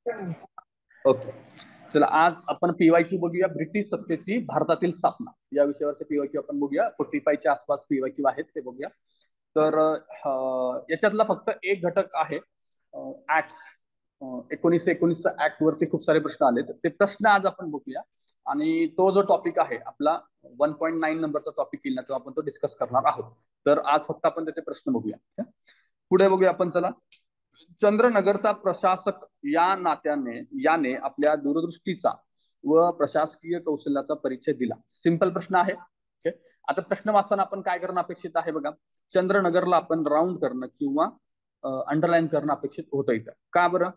Okay. चला, आज आपण पीवायक्यू बघूया. ब्रिटिश सत्तेची भारतातील स्थापना या विषयावरचे पीवायक्यू आपण बघूया. 45 च्या आसपास पीवायक्यू आहेत, ते बघूया. तर याच्यातला फक्त एक घटक आहे ऍक्ट. 1919 ऍक्ट वरती खूप सारे प्रश्न आले, ते प्रश्न आज आपण बघूया. आणि तो जो टॉपिक आहे आपला 1.9 नंबरचा टॉपिक येईल ना, तो आपण तो डिस्कस करणार आहोत. तर आज फक्त आपण त्याचे प्रश्न बघूया. पुढे बघूया आपण. चला, चंद्रनगरचा प्रशासक या नात्याने याने आपल्या दूरदृष्टीचा व प्रशासकीय कौशल्याचा परिचय दिला. सिंपल प्रश्न आहे. ओके. आता प्रश्न वाचताना आपण काय करणं अपेक्षित आहे बघा. चंद्रनगरला आपण राऊंड करणं किंवा अंडरलाईन करणं अपेक्षित होतं इथं. का बरं?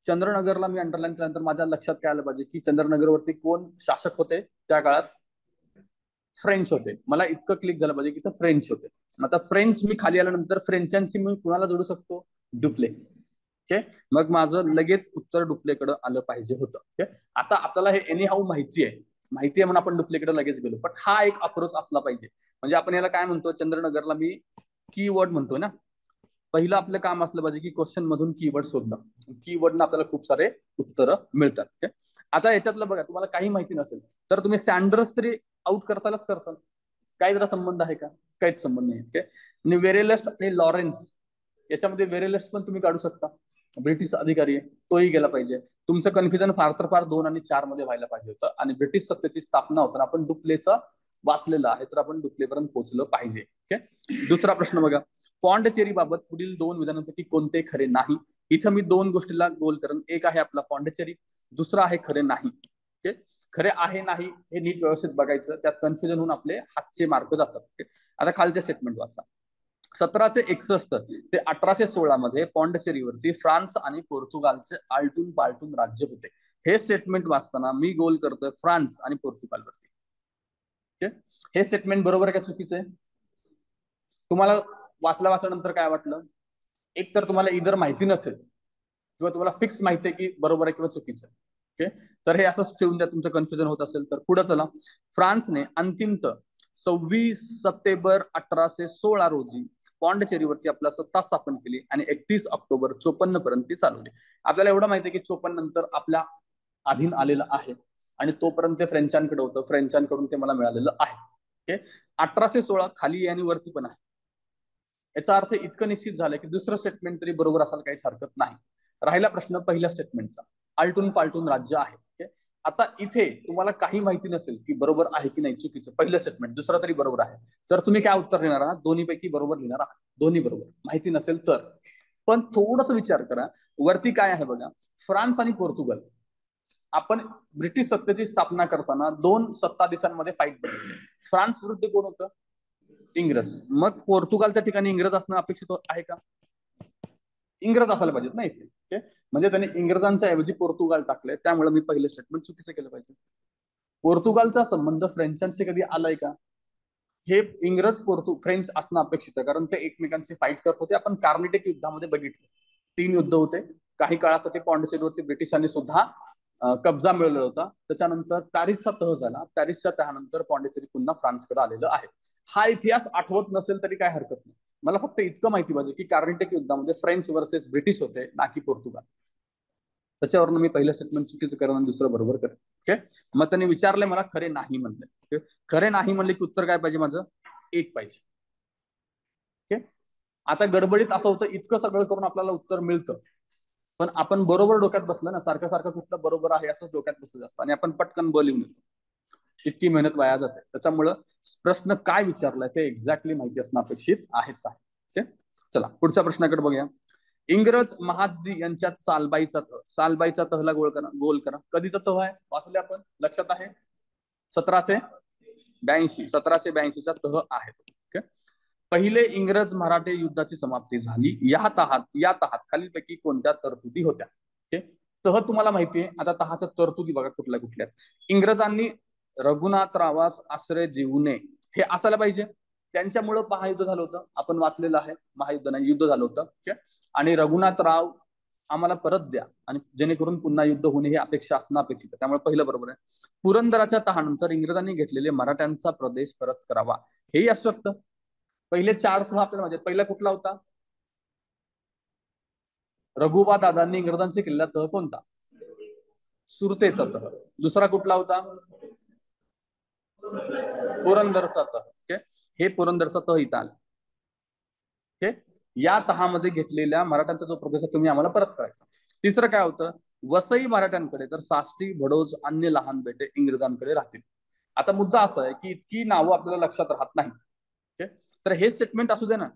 चंद्रनगरला मी अंडरलाईन केल्यानंतर माझ्या लक्षात काय आलं पाहिजे की चंद्रनगरवरती कोण शासक होते त्या काळात? फ्रेंच होते. मला इतकं क्लिक झालं पाहिजे की इथं फ्रेंच होते. आता फ्रेंच मी खाली आल्यानंतर फ्रेंचांची मी कुणाला जोडू शकतो? डुप्ले. ओके. मग माझं लगेच उत्तर डुप्लेकडे आलं पाहिजे होतं. ओके. आता आपल्याला हे एनी हाऊ माहिती आहे म्हणून आपण डुप्लेकडे लगेच गेलो. पण हा एक अप्रोच असला पाहिजे. म्हणजे आपण याला काय म्हणतो? चंद्रनगरला मी कीवर्ड म्हणतो ना. पहिलं आपलं काम असलं पाहिजे की क्वेश्चन मधून कीवर्ड शोधणं. कीवर्डनं आपल्याला खूप सारे उत्तरं मिळतात. ओके. आता याच्यातलं बघा, तुम्हाला काही माहिती नसेल तर तुम्ही सँडर्स तरी आउट करतालच करसाल. काही जरा संबंध आहे का? काहीच संबंध नाही. ओके. आणि वेरेलेस्ट आणि लॉरेन्स, याच्यामध्ये वेरेलेस्ट पण तुम्ही काढू शकता. ब्रिटिश अधिकारी आहे, तोही गेला पाहिजे. तुमचं कन्फ्युजन फार तर फार 2 आणि 4 मध्ये व्हायला पाहिजे होतं. आणि ब्रिटिश सत्तेची स्थापना होताना आपण डुप्लेचं वाचलेलं आहे, तर आपण डुप्लेपर्यंत पोहोचलं पाहिजे. ओके. दुसरा प्रश्न बघा. पॉंडचेरी बाबत पुढील 2 विधानांपैकी कोणते खरे नाही? इथं मी 2 गोष्टीला गोल करेन. एक आहे आपला पॉंडचेरी, दुसरा आहे खरे नाही. ओके. खरे आहे नाही हे नीट व्यवस्थित बघायचं, त्यात कन्फ्युजन होऊन आपले हातचे मार्क जातात. ओके. आता खालचे स्टेटमेंट वाचा. 1761 ते 1816 मध्ये पॉंडचेरीवरती फ्रान्स आणि पोर्तुगालचे आलटून पालटून राज्य होते. हे स्टेटमेंट वाचताना मी गोल करतोय फ्रान्स आणि पोर्तुगालवरती. ओके. हे स्टेटमेंट बरोबर आहे का चुकीचं आहे? तुम्हाला वाचल्यानंतर काय वाटलं? एक तर तुम्हाला इधर माहिती नसेल किंवा तुम्हाला फिक्स माहिती आहे की बरोबर आहे किंवा चुकीचं आहे. ओके. तर हे असंच ठेवून द्या. तुमचं कन्फ्युजन होत असेल तर पुढे चला. फ्रान्सने अंतिमतः 26 सप्टेंबर 1816 रोजी पॉंडचेरीवरती आपला सत्ता स्थापन केली आणि 31 ऑक्टोबर 54 पर्यंत ती चालवली. आपल्याला एवढं माहिती आहे की 54 नंतर आपल्या अधीन आलेलं आहे आणि तोपर्यंत ते फ्रेंचांकडे होतं. फ्रेंचांकडून ते मला मिळालेलं आहे. ओके. 1816 खाली आणि वरती पण आहे. याचा अर्थ इतकं निश्चित झालं की दुसरं स्टेटमेंट तरी बरोबर असायला काहीच हरकत नाही. राहिला प्रश्न पहिल्या स्टेटमेंटचा. आलटून पालटून राज्य आहे. ओके. आता इथे तुम्हाला काही माहिती नसेल की बरोबर आहे की नाही चुकीचं, पहिलं स्टेटमेंट दुसरं तरी बरोबर आहे, तर तुम्ही काय उत्तर लिहिणार आहात? दोन्हीपैकी बरोबर लिहिणार आहात. दोन्ही बरोबर. माहिती नसेल तर. पण थोडस विचार करा. वरती काय आहे बघा. फ्रान्स आणि पोर्तुगल, आपण ब्रिटिश सत्तेची स्थापना करताना 2 सत्ताधीशांमध्ये फाईट बघितली. फ्रान्स विरुद्ध कोण होतं? इंग्रज. मग पोर्तुगालच्या ठिकाणी इंग्रज असणं अपेक्षित आहे का? इंग्रज असायला पाहिजेत ना इथे. ओके. म्हणजे त्यांनी इंग्रजांच्या ऐवजी पोर्तुगाल टाकले, त्यामुळे मी पहिले स्टेटमेंट चुकीचं केलं पाहिजे. पोर्तुगालचा संबंध फ्रेंचांशी कधी आलाय का? हे फ्रेंच असणं अपेक्षित आहे, कारण ते एकमेकांशी फाईट करत होते. आपण कार्निटिक युद्धामध्ये बघितलं. 3 युद्ध होते. काही काळासाठी पॉंडिचेरीवरती ब्रिटिशांनी सुद्धा कब्जा मिळवलेला होता. त्याच्यानंतर पॅरिसचा तह झाला. पॅरिसच्या तहानंतर पॉंडिचेरी पुन्हा फ्रान्सकडे आलेलं आहे. हा इतिहास आठवत नसेल तरी काय हरकत नाही. मला फक्त इतकं माहिती पाहिजे की कार्निटिक युद्धामध्ये फ्रेंच वर्सेस ब्रिटिश होते, ना की पोर्तुगाल. त्याच्यावरून मी पहिलं स्टेटमेंट चुकीचं करेन आणि दुसरं बरोबर करेन. ओके. मग त्यांनी विचारले मला, खरे नाही म्हणले. ओके. खरे नाही म्हणले की उत्तर काय पाहिजे माझं? 1 पाहिजे. ओके. आता गडबडीत असं होतं, इतकं सगळं करून आपल्याला उत्तर मिळतं, पण आपण बरोबर डोक्यात बसलं ना, सारखं सारखं कुठलं बरोबर आहे असंच डोक्यात बसलं असतं आणि आपण पटकन लिहून येतो. इतकी मेहनत वाया जाते. त्याच्यामुळं प्रश्न काय विचारलाय ते एक्झॅक्टली माहिती असणं अपेक्षित आहेच आहे. ओके. चला पुढच्या प्रश्नाकडे बघूया. इंग्रज महादजी यांच्यात सालबाईचा तहला गोल करा. कधीचा तह आहे? वाचले आपण, लक्षात आहे? 1782. 1782चा तह आहे. ओके. पहिले इंग्रज मराठे युद्धाची समाप्ती झाली. या तहात खालीलपैकी कोणत्या तरतुदी होत्या? ओके. तह तुम्हाला माहिती आहे. आता तहाच्या तरतुदी बघा कुठल्या कुठल्या. इंग्रजांनी रघुनाथरावास आश्रय देऊ नये, हे असायला पाहिजे. त्यांच्यामुळं महायुद्ध झालं होतं. आपण वाचलेलं आहे. महायुद्ध नाही, युद्ध झालं होतं. ओके. आणि रघुनाथराव आम्हाला परत द्या, आणि जेणेकरून पुन्हा युद्ध होणे ही अपेक्षा असणं अपेक्षित आहे. त्यामुळे पहिलं बरोबर आहे. पुरंदराच्या तहानंतर इंग्रजांनी घेतलेले मराठ्यांचा प्रदेश परत करावा, हेही असू शकतं. पहिले 4 तह आपल्याला माहिती. पहिला कुठला होता? रघुबा दादांनी इंग्रजांशी केलेला तह कोणता? सुरतेचा तह. दुसरा कुठला होता? पुरंदरचा तह. ओके, हे पुरंदरचा तह इथं आला. ओके, या तहामध्ये घेतलेल्या मराठ्यांचा जो प्रोग्रेस तुम्ही आम्हाला परत करायचा. तिसरं काय होतं? वसई मराठ्यांकडे तर साष्टी, भडोज, अन्य लहान बेटे इंग्रजांकडे राहतील. आता मुद्दा असा आहे की इतकी नावं आपल्याला लक्षात राहत नाही. ओके, तर हे स्टेटमेंट असू दे ना,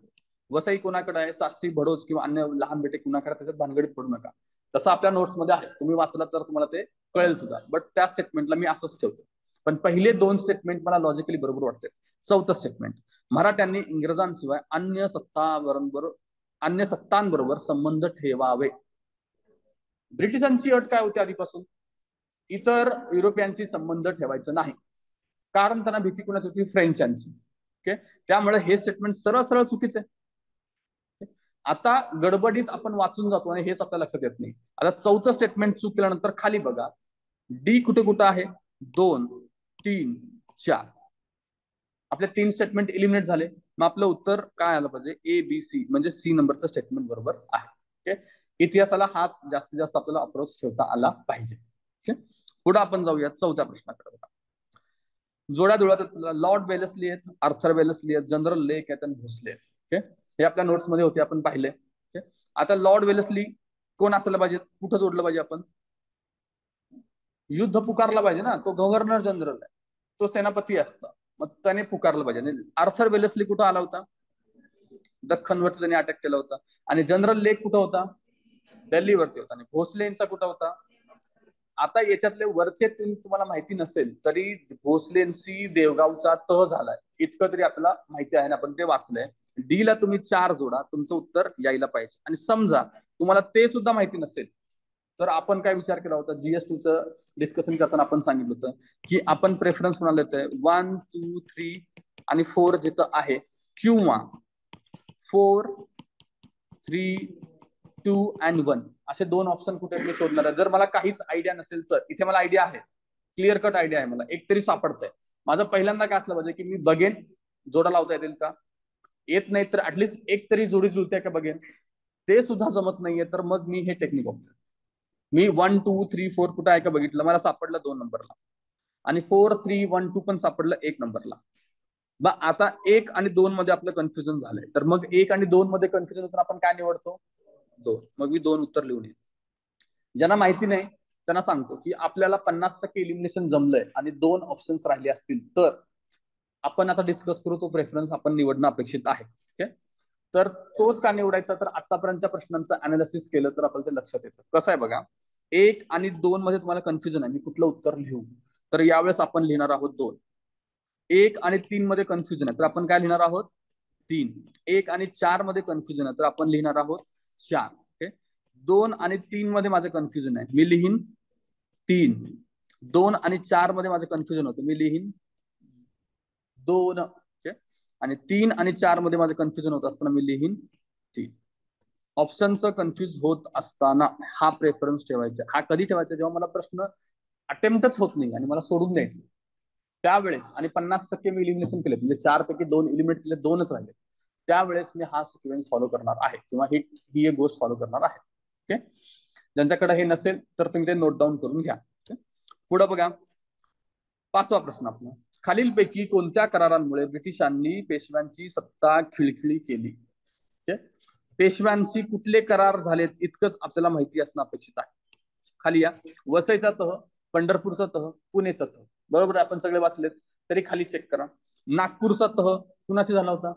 वसई कोणाकडे आहे, साष्टी, भडोज किंवा अन्य लहान बेटे कुणाकडे, त्याच्यात भानगडीत पडू नका. तसं आपल्या नोट्समध्ये आहे, तुम्ही वाचला तर तुम्हाला ते कळेल सुद्धा. बट त्या स्टेटमेंटला मी असंच ठेवतो. पण पहिले दोन स्टेटमेंट मला लॉजिकली बरोबर वाटते. चौथं स्टेटमेंट, मराठ्यांनी इंग्रजांशिवाय अन्य सत्तांबरोबर संबंध ठेवावे. ब्रिटिशांची अट काय होती आधीपासून? इतर युरोपियांशी संबंध ठेवायचा नाही. कारण त्यांना भीती कोणाची होती? फ्रेंचांची. ओके, त्यामुळे हे स्टेटमेंट सरळ सरळ चुकीचं आहे. आता गडबडीत आपण वाचून जातो आणि हेच आपल्या लक्षात येत नाही. आता चौथं स्टेटमेंट चूक केल्यानंतर खाली बघा, डी कुठे कुठं आहे? 2, 3, 4. आपले 3 स्टेटमेंट इलिमिनेट झाले. मग आपलं उत्तर काय आलं पाहिजे? ए बी सी, म्हणजे सी नंबरचं स्टेटमेंट बरोबर आहे. ओके, इतिहासाला हाच जास्तीत जास्त आपल्याला अप्रोच ठेवता आला पाहिजे. ओके, पुढे आपण जाऊया चौथ्या प्रश्नाकडे. बघा, जोड्या जुळत लॉर्ड वेलेस्ली आहेत, आर्थर वेलेस्ली आहेत, जनरल लेक आहेत आणि भोसले आहेत. ओके, हे आपल्या नोट्स मध्ये होते, आपण पाहिले. ओके, आता लॉर्ड वेलेस्ली कोण असायला पाहिजे? कुठं जोडलं पाहिजे आपण? युद्ध पुकारला पाहिजे ना, तो गव्हर्नर जनरल आहे, तो सेनापती असता, मग त्याने पुकारलं पाहिजे. आर्थर वेलेस्ली कुठं आला होता? दख्खनवरती त्याने अटॅक केला होता. आणि जनरल लेक कुठं होता? दिल्लीवरती होता. आणि भोसले यांचा कुठं होता? आता याच्यातले वरचे तीन तुम्हाला माहिती नसेल तरी भोसलेंशी देवगावचा तह झालाय इतकं तरी आपल्याला माहिती आहे ना, आपण ते वाचलंय. डी ला तुम्ही 4 जोडा, तुमचं उत्तर यायला पाहिजे. आणि समजा तुम्हाला ते सुद्धा माहिती नसेल तर आपण काय विचार केला होता? GS2 चं डिस्कशन करताना आपण सांगितलं होतं की आपण प्रेफरन्स म्हणाले होते 1, 2, 3 आणि 4 जिथं आहे, किंवा 4, 3, 2 and 1 असे 2 ऑप्शन कुठे मी शोधणार आहे. जर मला काहीच आयडिया नसेल तर इथे मला आयडिया आहे, क्लिअर कट आयडिया आहे, मला एक तरी सापडतंय. माझं पहिल्यांदा काय असलं पाहिजे की मी बघेन जोडा लावता येतील का, येत नाही तर ऍटलीस्ट एक तरी जोडी जुळते का बघेन. ते सुद्धा जमत नाहीये तर मग मी हे टेक्निक वापरेन. मी 1, 2, 3, 4 कुठं आहे का बघितलं, मला सापडलं 2 नंबरला. आणि 4, 3, 1, 2 पण सापडलं 1 नंबरला. बा आता 1 आणि 2 मध्ये आपलं कन्फ्युजन झालंय, तर मग 1 आणि 2 मध्ये कन्फ्युजन होतं, आपण काय निवडतो? 2. मग मी 2 उत्तर लिहून येईल. ज्यांना माहिती नाही त्यांना सांगतो की आपल्याला 50% इलिमिनेशन जमलंय आणि 2 ऑप्शन्स राहिले असतील तर आपण आता डिस्कस करू, तो प्रेफरन्स आपण निवडणं अपेक्षित आहे. ओके, तर तोच का निवडायचा? तर आतापर्यंतच्या प्रश्नांचं अनालिसिस केलं तर आपल्याला ते लक्षात येतं. कसं आहे बघा, 1 आणि 2 मध्ये तुम्हाला कन्फ्युजन आहे, मी कुठलं उत्तर लिहू? तर यावेळेस आपण लिहिणार आहोत 2. 1 आणि 3 मध्ये कन्फ्युजन आहे तर आपण काय लिहिणार आहोत? 3. 1 आणि 4 मध्ये कन्फ्युजन आहे तर आपण लिहिणार आहोत 4. ओके, 2 आणि 3 मध्ये माझं कन्फ्युजन आहे, मी लिहीन 3. 2 आणि 4 मध्ये माझं कन्फ्युजन होतं, मी लिहीन 2. ओके, आणि 3 आणि 4 मध्ये माझं कन्फ्युजन होत असताना मी लिहीन 3. ऑप्शनचं कन्फ्युज होत असताना हा प्रेफरन्स ठेवायचा. हा कधी ठेवायचा? जेव्हा मला प्रश्न अटेम्प्टच होत नाही आणि मला सोडून द्यायचं त्यावेळेस, आणि 50% मी इलिमिनेशन केले, म्हणजे 4 पैकी 2 इलिमिनेट केले, 2च राहिले, त्यावेळेस मी हा सिक्वेन्स फॉलो करणार आहे किंवा ही एक गोष्ट फॉलो करणार आहे. ओके, ज्यांच्याकडे हे नसेल तर तुम्ही ते नोट डाऊन करून घ्या. पुढे बघा, 5वा प्रश्न आपला, खालीलपैकी कोणत्या करारांमुळे ब्रिटिशांनी पेशव्यांची सत्ता खिळखिळी केली? पेशव्यांशी कुठले करार झालेत इतकंच आपल्याला माहिती असणं अपेक्षित आहे. खाली या, वसईचा तह, पंढरपूरचा तह, पुणेचा तह, बरोबर आपण सगळे वाचलेत, तरी खाली चेक करा. नागपूरचा तह कुणाशी झाला होता?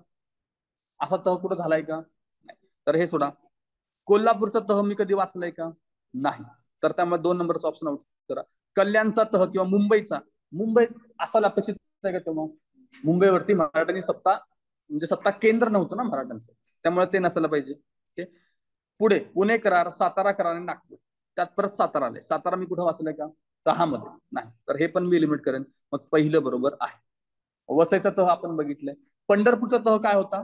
असा तह कुठं झालाय का? नाही, तर हे सोडा. कोल्हापूरचा तह मी कधी वाचलाय का? नाही, तर त्यामुळे 2 नंबरचा ऑप्शन आउट करा. कल्याणचा तह किंवा मुंबई असायला अपेक्षित आहे का तेव्हा? मुंबईवरती मराठ्यांची सत्ता, म्हणजे सत्ता केंद्र नव्हतं ना मराठ्यांचं, त्यामुळे ते नसायला पाहिजे. ओके, पुढे पुणे करार, सातारा करार आणि नागपूर, त्यात परत सातारा आले. सातारा मी कुठं वाचलंय का? 10 मध्ये नाही, तर हे पण मी लिमिट करेन. मग पहिलं बरोबर आहे. वसईचा तह आपण बघितलंय. पंढरपूरचा तह काय होता?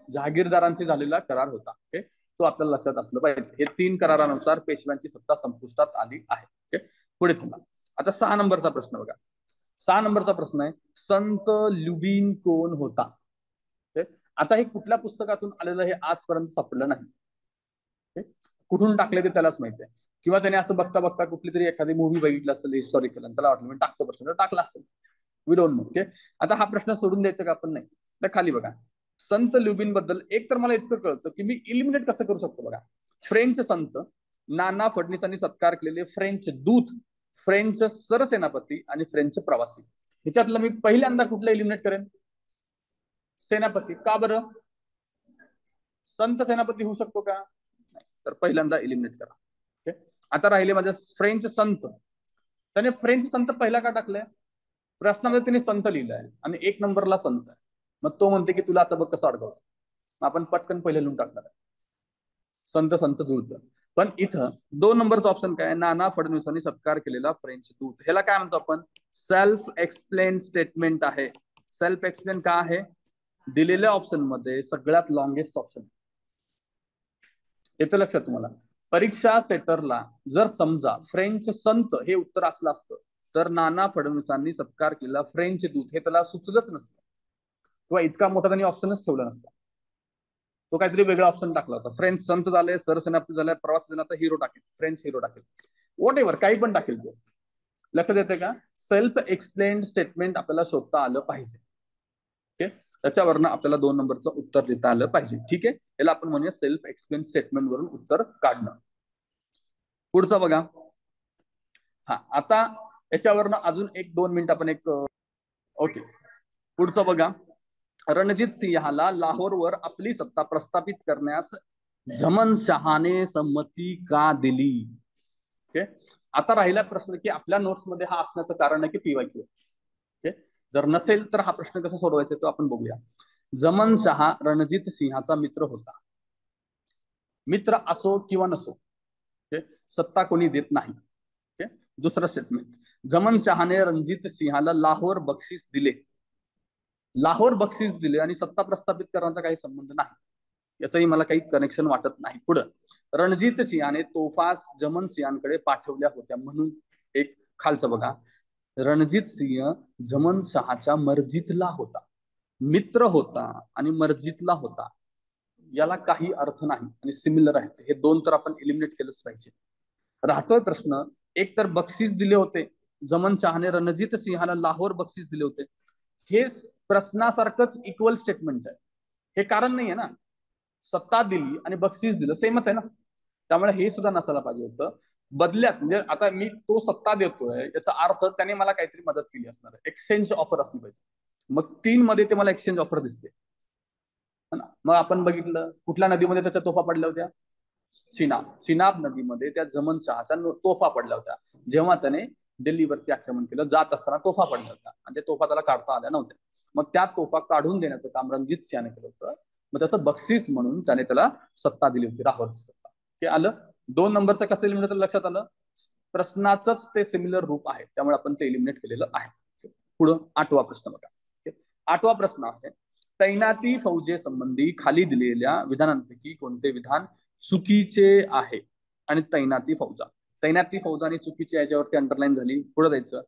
जहागीरदारांशी झालेला करार होता. ओके, तो आपल्याला लक्षात असलं पाहिजे. हे 3 करारानुसार पेशव्यांची सत्ता संपुष्टात आली आहे. ओके, पुढे चला. आता 6 नंबरचा प्रश्न बघा. 6 नंबरचा प्रश्न आहे, संत ल्युबिन कोण होता? आता हे कुठल्या पुस्तकातून आलेलं हे आजपर्यंत सापडलं नाही. कुठून टाकले ते त्यालाच माहिती आहे. किंवा त्याने असं बघता बघता कुठली तरी एखादी मूवी बघितलं असेल हिस्टॉरिकल आणि त्याला वाटलं मी टाकतो प्रश्न, तर टाकला असेल. We don't know. ओके, आता हा प्रश्न सोडून द्यायचा का आपण? नाही. तर खाली बघा, संत ल्युबिन बद्दल एक तर मला इतकं कळतं की मी इलिमिनेट कसं करू शकतो. बघा, फ्रेंच संत, नाना फडणवीसांनी सत्कार केलेले फ्रेंच दूत, फ्रेंच सरसेनापती आणि फ्रेंच प्रवासी. ह्याच्यातलं मी पहिल्यांदा कुठलं इलिमिनेट करेन? सेनापती. का बरं? संत सेनापती होऊ शकतो का? नाही. तर पहिल्यांदा इलिमिनेट करा. ओके, आता राहिले माझे फ्रेंच संत. त्याने फ्रेंच संत पहिला का टाकलाय? प्रश्नामध्ये त्यांनी संत लिहिलाय आणि 1 नंबरला संत आहे. मग तो म्हणते की तुला आता बघ कसं अडकवतो. आपण पटकन पहिले लिहून टाकणार आहे, संत संत जुळतं. पण इथं 2 नंबरचा ऑप्शन काय? नाना फडणवीसांनी सत्कार केलेला फ्रेंच दूत. ह्याला काय म्हणतो आपण? सेल्फ एक्सप्लेन स्टेटमेंट आहे. सेल्फ एक्सप्लेन का आहे? दिलेल्या ऑप्शन मध्ये सगळ्यात लॉंगेस्ट ऑप्शन. येतं लक्षात तुम्हाला? परीक्षा सेटरला जर समजा फ्रेंच संत हे उत्तर असलं असतं तर नाना फडणवीसांनी सत्कार केला फ्रेंच दूत हे त्याला सुचलंच नसतं, किंवा इतका मोठा त्यांनी ऑप्शनच ठेवला नसता. तो काहीतरी वेगळा ऑप्शन टाकला होता. फ्रेंच संत झाले, सरसेनापती झाले, प्रवासी झाला, तर हिरो टाकेल, फ्रेंच हिरो टाकेल, वॉट एव्हर, काही पण टाकेल तो. लक्षात येते का? सेल्फ एक्सप्लेन स्टेटमेंट आपल्याला शोधता आलं पाहिजे. ओके, त्याच्यावरनं आपल्याला 2 नंबरचं उत्तर देता आलं पाहिजे. ठीक आहे, याला आपण म्हणूया सेल्फ एक्सप्लेन स्टेटमेंट वरून उत्तर काढणं. पुढचं बघा. हा, आता याच्यावरनं अजून 1-2 मिनिट आपण ओके, पुढचं बघा. रणजित सिंहाला लाहोरवर आपली सत्ता प्रस्थापित करण्यास झमन शहाने संमती का दिली? ओके, आता राहिला प्रश्न की आपल्या नोट्स मध्ये हा असण्याचं कारण आहे की पीवायक्यू. ओके, जर नसेल तर हा प्रश्न कसा सोडवायचा तो आपण बघूया. जमन शहा रणजित सिंहाचा मित्र होता. मित्र असो किंवा नसो, ओके, सत्ता कोणी देत नाही. ओके, दुसरं स्टेटमेंट, जमन शहाने रणजित सिंहाला लाहोर बक्षीस दिले. लाहोर बक्षीस दिले आणि सत्ता प्रस्थापित करण्याचा काही संबंध नाही, याचंही मला काही कनेक्शन वाटत नाही. पुढं, रणजित सिंहाने तोफा जमन सिंहाकडे पाठवल्या होत्या म्हणून. एक खालचं बघा, रणजित सिंह जमन शहाच्या मर्जीतला होता. मित्र होता आणि मर्जीतला होता, याला काही अर्थ नाही आणि सिमिलर आहेत. हे 2 तर आपण एलिमिनेट केलंच पाहिजे. राहतोय प्रश्न, एक तर बक्षीस दिले होते, जमन शहाने रणजित सिंहाला लाहोर बक्षीस दिले होते, हे प्रश्नासारखंच इक्वल स्टेटमेंट आहे. हे कारण नाहीये ना, सत्ता दिली आणि बक्षीस दिलं, सेमच आहे ना. त्यामुळे हे सुद्धा नसायला पाहिजे होतं. बदल्यात म्हणजे आता मी तो सत्ता देतोय याचा अर्थ त्याने मला काहीतरी मदत केली असणार आहे, एक्सचेंज ऑफर असली पाहिजे. मग 3 मध्ये ते मला एक्सचेंज ऑफर दिसते. मग आपण बघितलं कुठल्या नदीमध्ये त्याच्या तोफा पडल्या होत्या? चिनाब नदीमध्ये त्या जमन शहाच्या तोफा पडल्या होत्या, जेव्हा त्याने दिल्लीवरती आक्रमण केलं. जात असताना तोफा पडल्या होत्या आणि त्या तोफा त्याला काढता आल्या नव्हत्या. मग त्या तोफा काढून देण्याचं काम रणजित सिंहाने केलं होतं. मग त्याचं बक्षीस म्हणून त्याने त्याला सत्ता दिली होती, लाहोरची सत्ता. हे आलं. 2 नंबरचं कसं एलिमिनेट लक्षात आलं? प्रश्नाचंच ते सिमिलर रूप आहे, त्यामुळे आपण ते एलिमिनेट केलेलं आहे. पुढं 8वा प्रश्न बघा. 8वा प्रश्न आहे, तैनाती फौजे संबंधी खाली दिलेल्या विधानांपैकी कोणते विधान चुकीचे आहे? आणि तैनाती फौजा आणि चुकीचे याच्यावरती अंडरलाईन झाली. पुढे जायचं,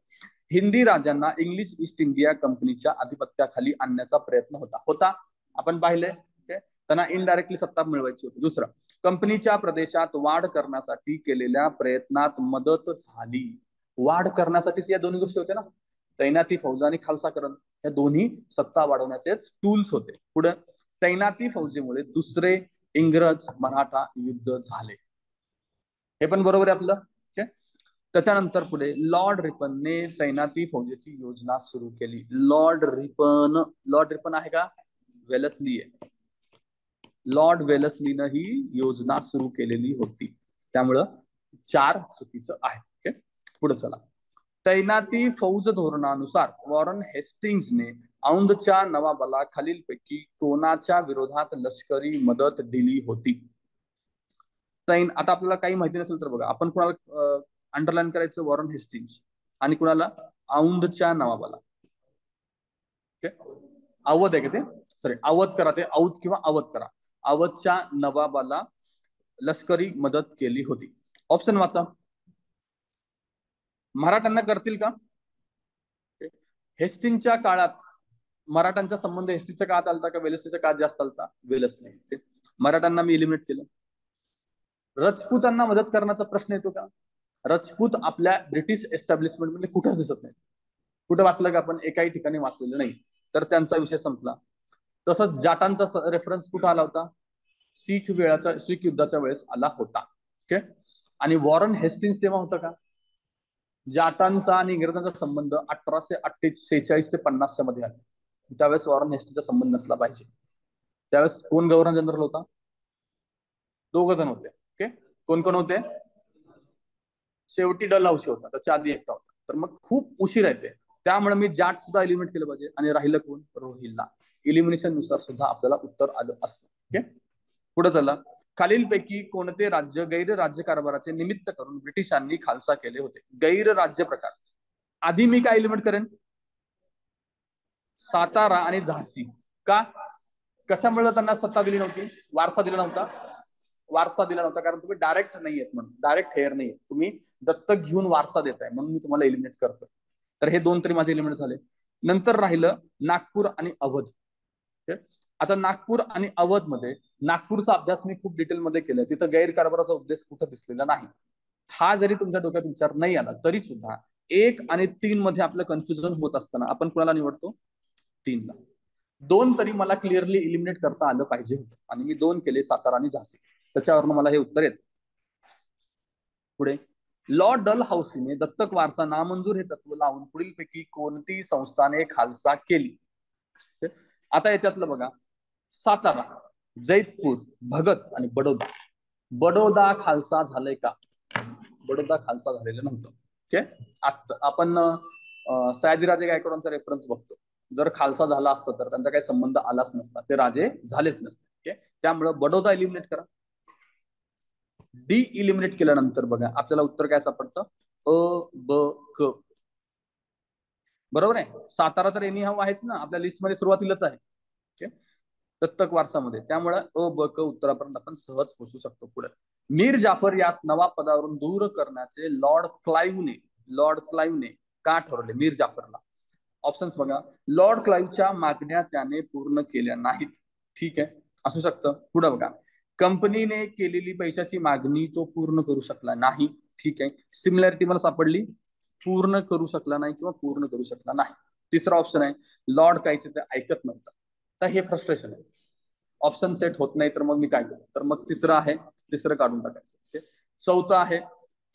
हिंदी राजांना इंग्लिश ईस्ट इंडिया कंपनीच्या अधिपत्याखाली आणण्याचा प्रयत्न होता. आपण पाहिले, त्यांना इनडायरेक्टली सत्ता मिळवायची होती. दुसरं, कंपनीच्या प्रदेशात वाढ करण्यासाठी केलेल्या प्रयत्नात मदत झाली. वाढ करण्यासाठीच या दोन्ही गोष्टी होत्या ना, तैनाती फौजा आणि खालसाकरण, या दोन्ही सत्ता वाढवण्याचेच टूल्स होते. पुढे, तैनाती फौजेमुळे दुसरे इंग्रज मराठा युद्ध झाले. हे पण बरोबर आहे आपलं. त्याच्यानंतर पुढे, लॉर्ड रिपनने तैनाती फौजेची योजना सुरू केली. लॉर्ड रिपन आहे का? वेलस्ली आहे. लॉर्ड वेलस्लीनं ही योजना सुरू केलेली होती. त्यामुळं 4 चुकीचं आहे. ओके, पुढे चला. तैनाती फौज धोरणानुसार वॉरन हेस्टिंग्सने औंधच्या नवाबाला खालीलपैकी कोणाच्या विरोधात लष्करी मदत दिली होती? आता आपल्याला काही माहिती नसेल तर बघा, आपण कुणाला अंडरलाईन करायचं? Warren Hastings. आणि कुणाला? औंधच्या नवाबाला. ओके, अवध आहे का ते? सॉरी, अवध करा ते, औध किंवा अवध करा. अवधच्या नवाबाला लष्करी मदत केली होती. ऑप्शन वाचा. मराठ्यांना करतील का? हेस्टिंगच्या काळात मराठ्यांचा संबंध हेस्टिंगच्या काळात आलता का वेलस्लीच्या काळात जास्त आलता? वेलस्ली. मराठ्यांना मी इलिमिनेट केलं. रजपुतांना मदत करण्याचा प्रश्न येतो का? रजपूत आपल्या ब्रिटिश एस्टॅब्लिशमेंट मध्ये कुठेच दिसत नाही. कुठं वाचलं का आपण? एकाही ठिकाणी वाचलेलं नाही. तर त्यांचा विषय संपला. तसंच जाटांचा रेफरन्स कुठं आला होता? शीख युद्धाच्या वेळेस आला होता. ओके. आणि वॉरन हेस्टिंग्स तेव्हा होतं का? जाटांचा आणि इंग्रजांचा संबंध 1846 ते 50 मध्ये आला. त्यावेळेस वॉरन हेस्टिंगचा संबंध नसला पाहिजे. त्यावेळेस कोण गव्हर्नर जनरल होता? 2 जण होते. ओके. कोण कोण होते? शेवटी डलहौसी होता, त्याच्या आधी एकटा होता. तर मग खूप उशीर येते. त्यामुळे मी जाट सुद्धा एलिमिनेट केलं पाहिजे. आणि राहिलं कोण? रोहिल्ला. एलिमिनेशन नुसार सुद्धा आपल्याला उत्तर आलं असतं. ओके. पुढे चला. खालीलपैकी कोणते राज्य गैर राज्य कारभाराचे निमित्त करून ब्रिटिशांनी खालसा केले होते? गैर राज्य प्रकार. आधी मी काय एलिमिनेट करेन? सातारा आणि झाशी. का? कशामुळे त्यांना सत्ता दिली नव्हती? वारसा दिला नव्हता. वारसा दिला नव्हता कारण तुम्ही डायरेक्ट नाहीयेत, म्हणून डायरेक्ट हेअर नाहीये तुम्ही, दत्तक घेऊन वारसा देताय, म्हणून मी तुम्हाला एलिमिनेट करतो. तर हे 2 तरी माझे एलिमिनेट झाले. नंतर राहिलं नागपूर आणि अवध. आता नागपूर आणि अवध मध्ये नागपूरचा अभ्यास मी खूप डिटेलमध्ये केलाय. तिथं गैरकारभाराचा उद्देश कुठं दिसलेला नाही. हा जरी तुमच्या डोक्यात विचार नाही आला तरी सुद्धा 1 आणि 3 मध्ये आपलं कन्फ्युजन होत असताना आपण कुणाला निवडतो? 3 ला. 2 तरी मला क्लिअरली इलिमिनेट करता आलं पाहिजे होतं आणि मी 2 केले, सातारा आणि झाशी. त्याच्यावरून मला हे उत्तर येत. पुढे, लॉर्ड डलहौसीने दत्तक वारसा नामंजूर हे तत्व लावून पुढीलपैकी कोणती संस्थाने खालसा केली? आता याच्यातलं बघा, सातारा, जैतपूर, भगत आणि बडोदा. बडोदा खालसा झालंय का? बडोदा खालसा झालेलं नव्हतं. ओके. आता आपण सयाजीराजे गायकवाडांचा रेफरन्स बघतो. जर खालसा झाला असतं तर त्यांचा काही संबंध आलाच नसता, ते राजे झालेच नसते. ओके. त्यामुळे बडोदा एलिमिनेट करा. डी इलिमिनेट केल्यानंतर बघा आपल्याला उत्तर काय सापडतं? अ, ब, क. बरोबर आहे. सातारा तर एनी हाव आहेच ना, आपल्या लिस्ट मध्ये सुरुवातीलाच आहे. ओके. दत्तक वारसामध्ये. त्यामुळे अ, ब, क उत्तरापर्यंत आपण सहज पोहोचू शकतो. पुढे, मीर जाफर यास नवाब पदावरून दूर करण्याचे लॉर्ड क्लाइव्हने का ठरवले? मीर जाफरला. ऑप्शन्स बघा. लॉर्ड क्लाइव्हच्या मागण्या त्याने पूर्ण केल्या नाहीत. ठीक आहे, असू शकतं. पुढे बघा, कंपनीने केलेली पैशाची मागणी तो पूर्ण करू शकला नाही. ठीक आहे. सिमिलॅरिटी मला सापडली. पूर्ण करू शकला नाही किंवा पूर्ण करू शकला नाही. तिसरा ऑप्शन आहे, लॉर्ड काहीचे ते ऐकत नव्हता. तर हे फ्रस्ट्रेशन आहे. ऑप्शन सेट होत नाही तर मग मी काय करू? तर मग तिसरं आहे, तिसरं काढून टाकायचं. चौथं आहे,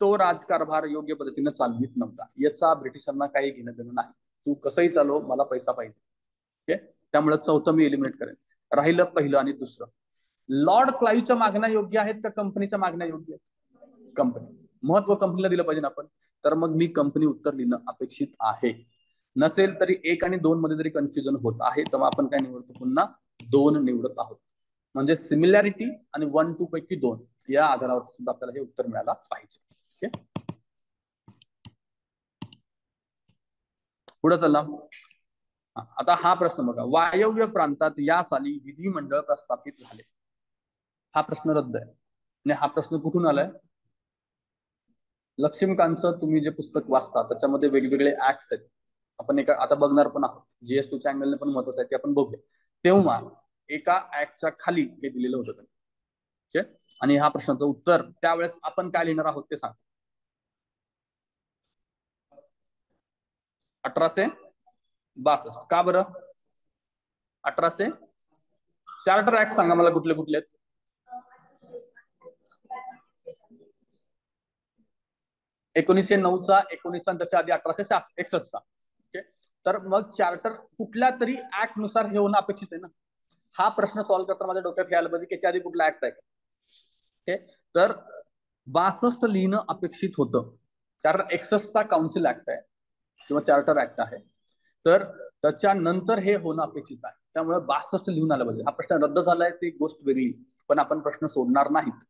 तो राजकारभार योग्य पद्धतीने चालवित नव्हता. याचा ब्रिटिशांना काही घेणं देणं नाही. तू कसंही चालव, मला पैसा पाहिजे. ओके. त्यामुळे चौथं मी एलिमिनेट करेन. राहिलं पहिलं आणि दुसरं. लॉर्ड क्लाइव्हच्या मागण्या योग्य आहेत का कंपनीच्या मागण्या योग्य आहेत? कंपनी. महत्व कंपनीला दिलं पाहिजे ना आपण. तर मग मी कंपनी उत्तर लिहिणं अपेक्षित आहे. नसेल तरी 1 आणि 2 मध्ये जरी कन्फ्युजन होत आहे तेव्हा आपण काय निवडतो? पुन्हा 2 निवडत आहोत. म्हणजे सिमिलॅरिटी आणि 1, 2 पैकी 2 या आधारावर सुद्धा आपल्याला हे उत्तर मिळायला पाहिजे. ओके. पुढे चला. आता हा प्रश्न बघा, वायव्य प्रांतात या साली विधिमंडळ प्रस्थापित झाले. हा प्रश्न रद्द आहे. आणि हा प्रश्न कुठून आलाय? लक्ष्मीकांतचं तुम्ही जे पुस्तक वाचता त्याच्यामध्ये वेगवेगळे ऍक्ट्स आहेत. आपण एका आता बघणार पण आहोत. GS2च्या अँगलने पण महत्वाचं आहे ते आपण बघूया. तेव्हा एका ऍक्टच्या खाली हे दिलेलं होतं. ओके. आणि ह्या प्रश्नाचं उत्तर त्यावेळेस आपण काय लिहिणार आहोत ते सांग. 1862. का बरं 1800? चार्टर ऍक्ट सांगा मला कुठले कुठले आहेत. एकोणीसशे 9चा, 19 त्याच्या आधी 1861चा. ओके. तर मग चार्टर कुठल्या तरी ऍक्ट नुसार हे होणं अपेक्षित आहे ना. हा प्रश्न सॉल्व्ह करताना माझ्या डोक्यात घ्यायला पाहिजे की याच्या आधी कुठला ऍक्ट आहे. ओके. तर 62 लिहिणं अपेक्षित होतं कारण 61चा काउन्सिल ऍक्ट आहे किंवा चार्टर ऍक्ट आहे. तर त्याच्यानंतर हे होणं अपेक्षित आहे. त्यामुळे 62 लिहून आलं पाहिजे. हा प्रश्न रद्द झालाय ती गोष्ट वेगळी, पण आपण प्रश्न सोडणार नाहीत.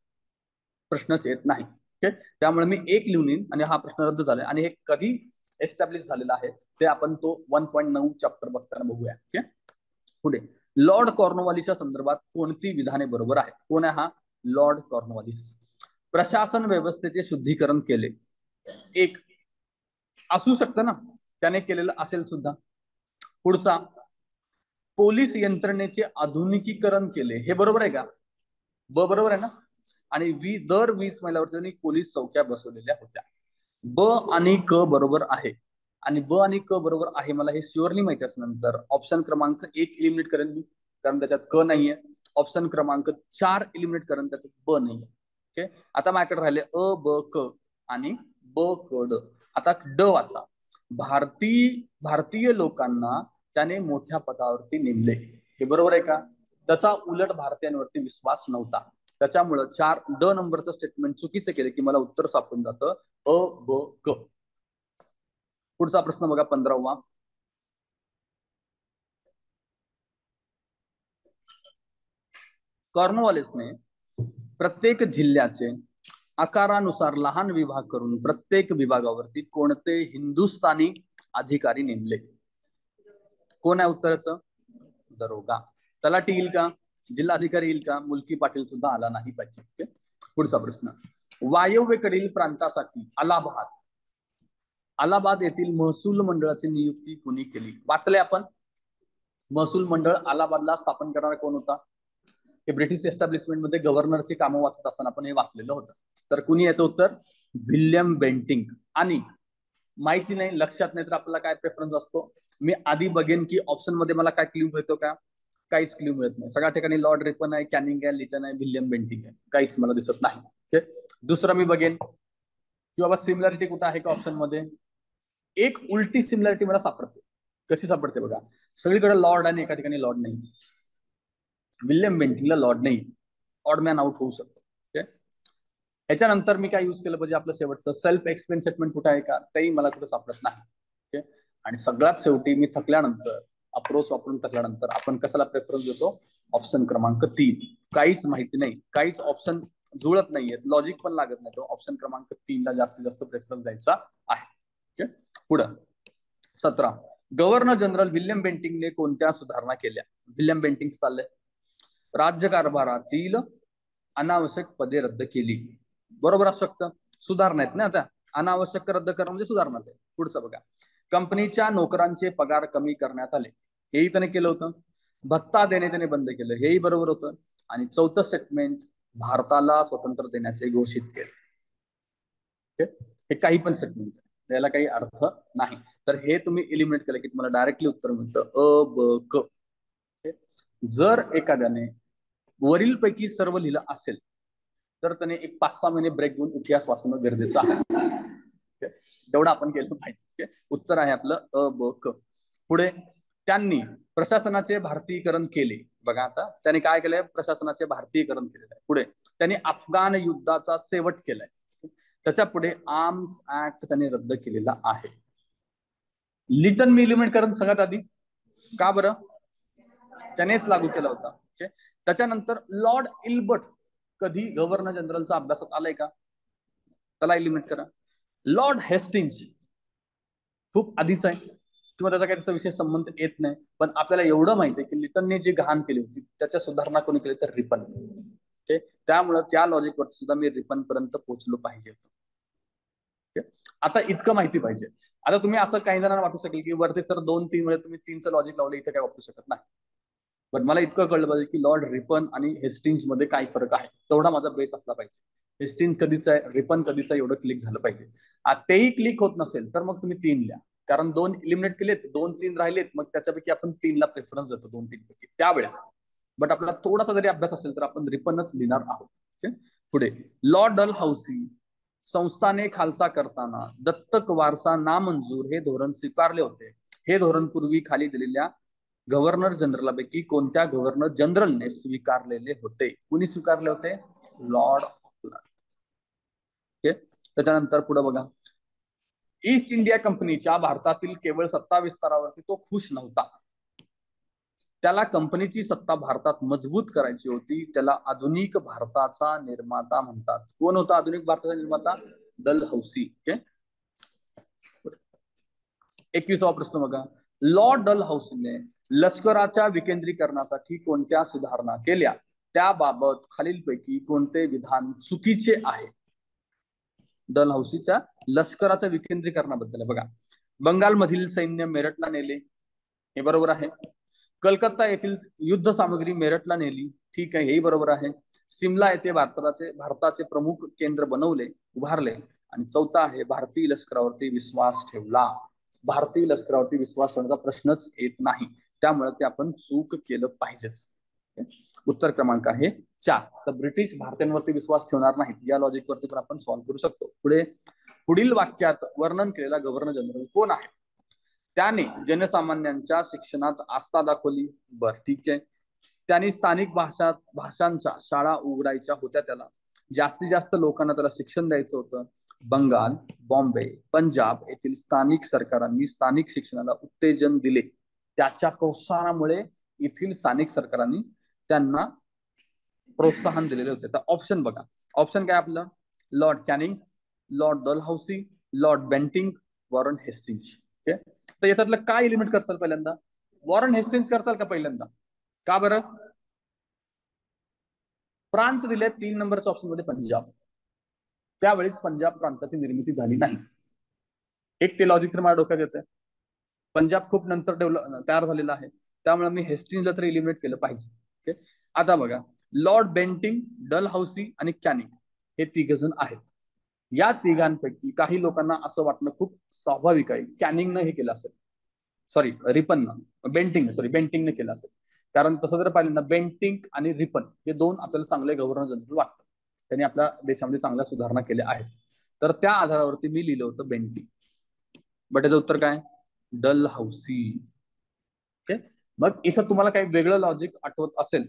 प्रश्नच येत नाही. ओके. त्यामुळे मी 1 लिहून येईन आणि हा प्रश्न रद्द झालाय. आणि हे कधी एस्टॅब्लिश झालेला आहे ते आपण तो 1.9 चॅप्टर बघताना बघूया. ओके. पुढे, लॉर्ड कॉर्नवॉलिसच्या संदर्भात कोणती विधाने बरोबर आहे? कोण आहे हा? Lord Cornwallis. प्रशासन व्यवस्थेचे शुद्धीकरण केले. 1 असू शकतं ना, त्याने केलेलं असेल सुद्धा. पुढचा, पोलीस यंत्रणेचे आधुनिकीकरण केले. हे बरोबर आहे का? बरोबर आहे ना. आणि दर 20 मैलावरती त्यांनी पोलीस चौक्या बसवलेल्या होत्या. ब आणि क बरोबर आहे. आणि ब आणि क बरोबर आहे मला हे शुअरली माहिती असल्यानंतर ऑप्शन क्रमांक 1 इलिमिनेट करेन मी, कारण त्याच्यात क नाहीये. ऑप्शन क्रमांक 4 इलिमिनेट करेन, त्याच्यात ब नाहीये. ओके, आता माझ्याकडे राहिले अ ब क आणि ब क ड. आता ड वाचा. भारतीय लोकांना त्याने मोठ्या पदावरती नेमले, हे बरोबर आहे का? त्याचा उलट भारतीयांवरती विश्वास नव्हता. त्याच्यामुळं 4 ड नंबरचं स्टेटमेंट चुकीचं केलं की मला उत्तर सापडून जातं अ ब क. पुढचा प्रश्न बघा 15वा. कॉर्नवॉलिसने प्रत्येक जिल्ह्याचे आकारानुसार लहान विभाग करून प्रत्येक विभागावरती कोणते हिंदुस्थानी अधिकारी नेमले? कोण आहे उत्तराचं? दरोगा. तलाठी येईल का? जिल्हाधिकारी येईल का? मुलकी पाटील सुद्धा आला नाही पाहिजे. ओके, पुढचा प्रश्न. वायव्येकडील प्रांतासाठी अलाहाबाद येथील महसूल मंडळाची नियुक्ती कोणी केली? वाचले आपण. महसूल मंडळ अलाहाबादला स्थापन करणारा कोण होता? हे ब्रिटिश एस्टॅब्लिशमेंट मध्ये गव्हर्नरची कामं वाचत असताना आपण हे वाचलेलं होतं. तर कुणी याचं उत्तर? William Bentinck. आणि माहिती नाही, लक्षात नाही तर आपल्याला काय प्रेफरन्स असतो? मी आधी बघेन की ऑप्शन मध्ये मला काय क्ल्यू मिळतो का? काहीच क्ल्यू मिळत नाही. सगळ्या ठिकाणी लॉर्ड रिपन आहे, कॅनिंग आहे, लिटन आहे, विल्यम बेंटिंक आहे, काहीच मला दिसत नाही. ओके, दुसरं मी बघेन की बाबा सिमिलॅरिटी कुठं आहे का ऑप्शन मध्ये. एक उलटी सिमिलॅरिटी मला सापडते. कशी सापडते बघा. सगळीकडे लॉर्ड आणि एका ठिकाणी लॉर्ड नाही. विल्यम बेंटिंगला लॉर्ड नाही, ऑडमॅन आउट होऊ शकतो. ओके, याच्यानंतर मी काय यूज केलं पाहिजे? आपलं शेवटचं सेल्फ एक्सप्लेन स्टेटमेंट कुठे आहे का? तेही मला कुठे सापडत नाही. ओके, आणि सगळ्यात शेवटी मी थकल्यानंतर, अप्रोच वापरून थकल्यानंतर आपण कशाला प्रेफरन्स देतो? ऑप्शन क्रमांक 3. काहीच माहिती नाही, काहीच ऑप्शन जुळत नाहीये, लॉजिक पण लागत नाही, तो ऑप्शन क्रमांक 3 ला जास्तीत जास्त प्रेफरन्स द्यायचा आहे. ओके, पुढं 17. गव्हर्नर जनरल विल्यम बेंटिंगने कोणत्या सुधारणा केल्या? विल्यम बेंटिंग चाललंय. राज्यकारभारातील अनावश्यक पदे रद्द केली. बरोबर असू शकतं. सुधारणा आहेत ना, आता अनावश्यक रद्द करणं म्हणजे सुधारणा आहे. पुढचं बघा. कंपनीच्या नोकरांचे पगार कमी करण्यात आले, हेही त्याने केलं होतं. भत्ता देणे त्याने बंद केलं, हेही बरोबर होतं. आणि चौथं स्टेटमेंट, भारताला स्वतंत्र देण्याचे घोषित केले. हे काही पण स्टेटमेंट, याला काही अर्थ नाही. तर हे तुम्ही इलिमिनेट केलं की तुम्हाला डायरेक्टली उत्तर मिळतं अ ब क. जर एखाद्याने वरील पैकी सर्व लिहिलं असेल तर त्याने एक 5-6 महिने ब्रेक घेऊन इतिहास वाचणं गरजेचं आहे. तेवढं आपण केलं पाहिजे. उत्तर आहे आपलं अ ब क. पुढे, त्यांनी प्रशासनाचे भारतीयकरण केले. बघा आता त्यांनी काय केलंय? प्रशासनाचे भारतीयकरण केलेलं आहे. पुढे, त्यांनी अफगाण युद्धाचा शेवट केलाय. त्याच्या पुढे आर्म्स ऍक्ट त्यांनी रद्द केलेला आहे. लिटन मी इलिमिनेट करून सगळ्यात आधी, का बरं? त्यानेच लागू केला होता. ओके, त्याच्यानंतर लॉर्ड इल्बर्ट कधी गव्हर्नर जनरलचा अभ्यासात आलाय का? त्याला इलिमिनेट करा. लॉर्ड हेस्टिंग्स खूप आधीच आहे किंवा त्याचा काही त्याचा विशेष संबंध येत नाही, पण आपल्याला एवढं माहिती आहे की लिटनने जी घाण केली होती त्याच्या सुधारणा कोणी केली? तर रिपन. ओके, त्यामुळे त्या लॉजिक वर सुद्धा मी रिपन पर्यंत पोहोचलो पाहिजे. आता इतकं माहिती पाहिजे. आता तुम्ही असं काही जणांना वाटू शकेल की वरती सर 2-3 वेळा तुम्ही 3चं लॉजिक लावलं, इथे काय वापरू शकत नाही. पण मला इतकं कळलं पाहिजे की लॉर्ड रिपन आणि हेस्टिंग्स मध्ये काय फरक आहे, तेवढा माझा बेस असला पाहिजे. हेस्टिंग कधीच आहे, रिपन कधीच आहे, एवढं क्लिक झालं पाहिजे. तेही क्लिक होत नसेल तर मग तुम्ही 3 लिहा, कारण 2 इलिमिनेट केलेत, 2-3 राहिलेत, मग त्याच्यापैकी आपण 3 ला प्रेफरन्स देतो, 2-3 पैकी त्यावेळेस. बट आपला थोडासा जरी अभ्यास असेल तर आपण रिपनच लिहिणार आहोत. पुढे, लॉर्ड डलहौसी संस्थाने खालसा करताना दत्तक वारसा नामंजूर हे धोरण स्वीकारले होते. हे धोरण पूर्वी खाली दिलेल्या गव्हर्नर जनरलपैकी कोणत्या गव्हर्नर जनरलने स्वीकारलेले होते? कुणी स्वीकारले होते? लॉर्ड. त्याच्यानंतर पुढे बघा. ईस्ट इंडिया कंपनीच्या भारतातील केवळ सत्ता विस्तारावरती तो खुश नव्हता. त्याला कंपनीची सत्ता भारतात मजबूत करायची होती. त्याला आधुनिक भारताचा निर्माता म्हणतात. कोण होता आधुनिक भारताचा निर्माता? डलहौसी. 21वा प्रश्न बघा. लॉर्ड डलहौसीने लष्कराच्या विकेंद्रीकरणासाठी कोणत्या सुधारणा केल्या? त्याबाबत खालीलपैकी कोणते विधान चुकीचे आहे? डलहौसीच्या लष्कराच्या विकेंद्रीकरणाबद्दल बघा. बंगालमधील सैन्य मेरठला नेले, हे बरोबर आहे. कलकत्ता येथील युद्ध सामग्री मेरठला नेली, ठीक आहे, हेही बरोबर आहे. सिमला येथे भारताचे प्रमुख केंद्र उभारले. आणि चौथा आहे भारतीय लष्करावरती विश्वास ठेवला. भारतीय लष्करावरती विश्वास ठेवण्याचा प्रश्नच येत नाही, त्यामुळे ते आपण चूक केलं पाहिजेच. उत्तर क्रमांक आहे 4. तर ब्रिटिश भारतीयांवरती विश्वास ठेवणार नाहीत, या लॉजिक वरती पण आपण सॉल्व्ह करू शकतो. पुढील वाक्यात वर्णन केलेला गव्हर्नर जनरल कोण आहे? त्याने जनसामान्यांच्या शिक्षणात आस्था दाखवली. बर, ठीक आहे. त्यांनी स्थानिक भाषांच्या शाळा उघडायच्या होत्या, त्याला जास्तीत जास्त लोकांना त्याला शिक्षण द्यायचं होतं. बंगाल, बॉम्बे, पंजाब येथील स्थानिक सरकारांनी स्थानिक शिक्षणाला उत्तेजन दिले. त्याच्या प्रोत्साहनामुळे येथील स्थानिक सरकारांनी त्यांना प्रोत्साहन दिलेले होते. तर ऑप्शन बघा, ऑप्शन काय आपलं? Lord Canning, Lord Dalhousie, Lord Bentinck, Warren Hastings. Okay, तर याच्यातलं काय एलिमेंट करसाल पहिल्यांदा? वॉरन हेस्टिंग्ज करसाल का पहिल्यांदा? का बरं? प्रांत दिले 3 नंबरच्या ऑप्शन मध्ये पंजाब. त्यावेळेस पंजाब प्रांताची निर्मिती झाली नाही. एक ते लॉजिक तर माझ्या डोक्यात येतं. पंजाब खूप नंतर तयार झालेला आहे, त्यामुळे मी हेस्टिंग्जला तर एलिमिनेट केलं पाहिजे. ओके, आता बघा, लॉर्ड बेंटिंग, डलहौसी आणि कॅनिंग हे 3 जण आहेत. या 3 काही लोकांना असं वाटणं खूप स्वाभाविक आहे कॅनिंगनं हे केलं असेल, सॉरी रिपननं, बेंटिंगनं केलं असेल. कारण तसं जर पाहिलं ना, बेंटिंग आणि रिपन हे 2 आपल्याला चांगले गव्हर्नर जनरल वाटतात. त्यांनी आपल्या देशामध्ये चांगल्या सुधारणा केल्या आहेत. तर त्या आधारावरती मी लिहिलं होतं बेंटिंग. बट याचं उत्तर काय? डलहौसी. ओके, मग इथं तुम्हाला काही वेगळं लॉजिक आठवत असेल,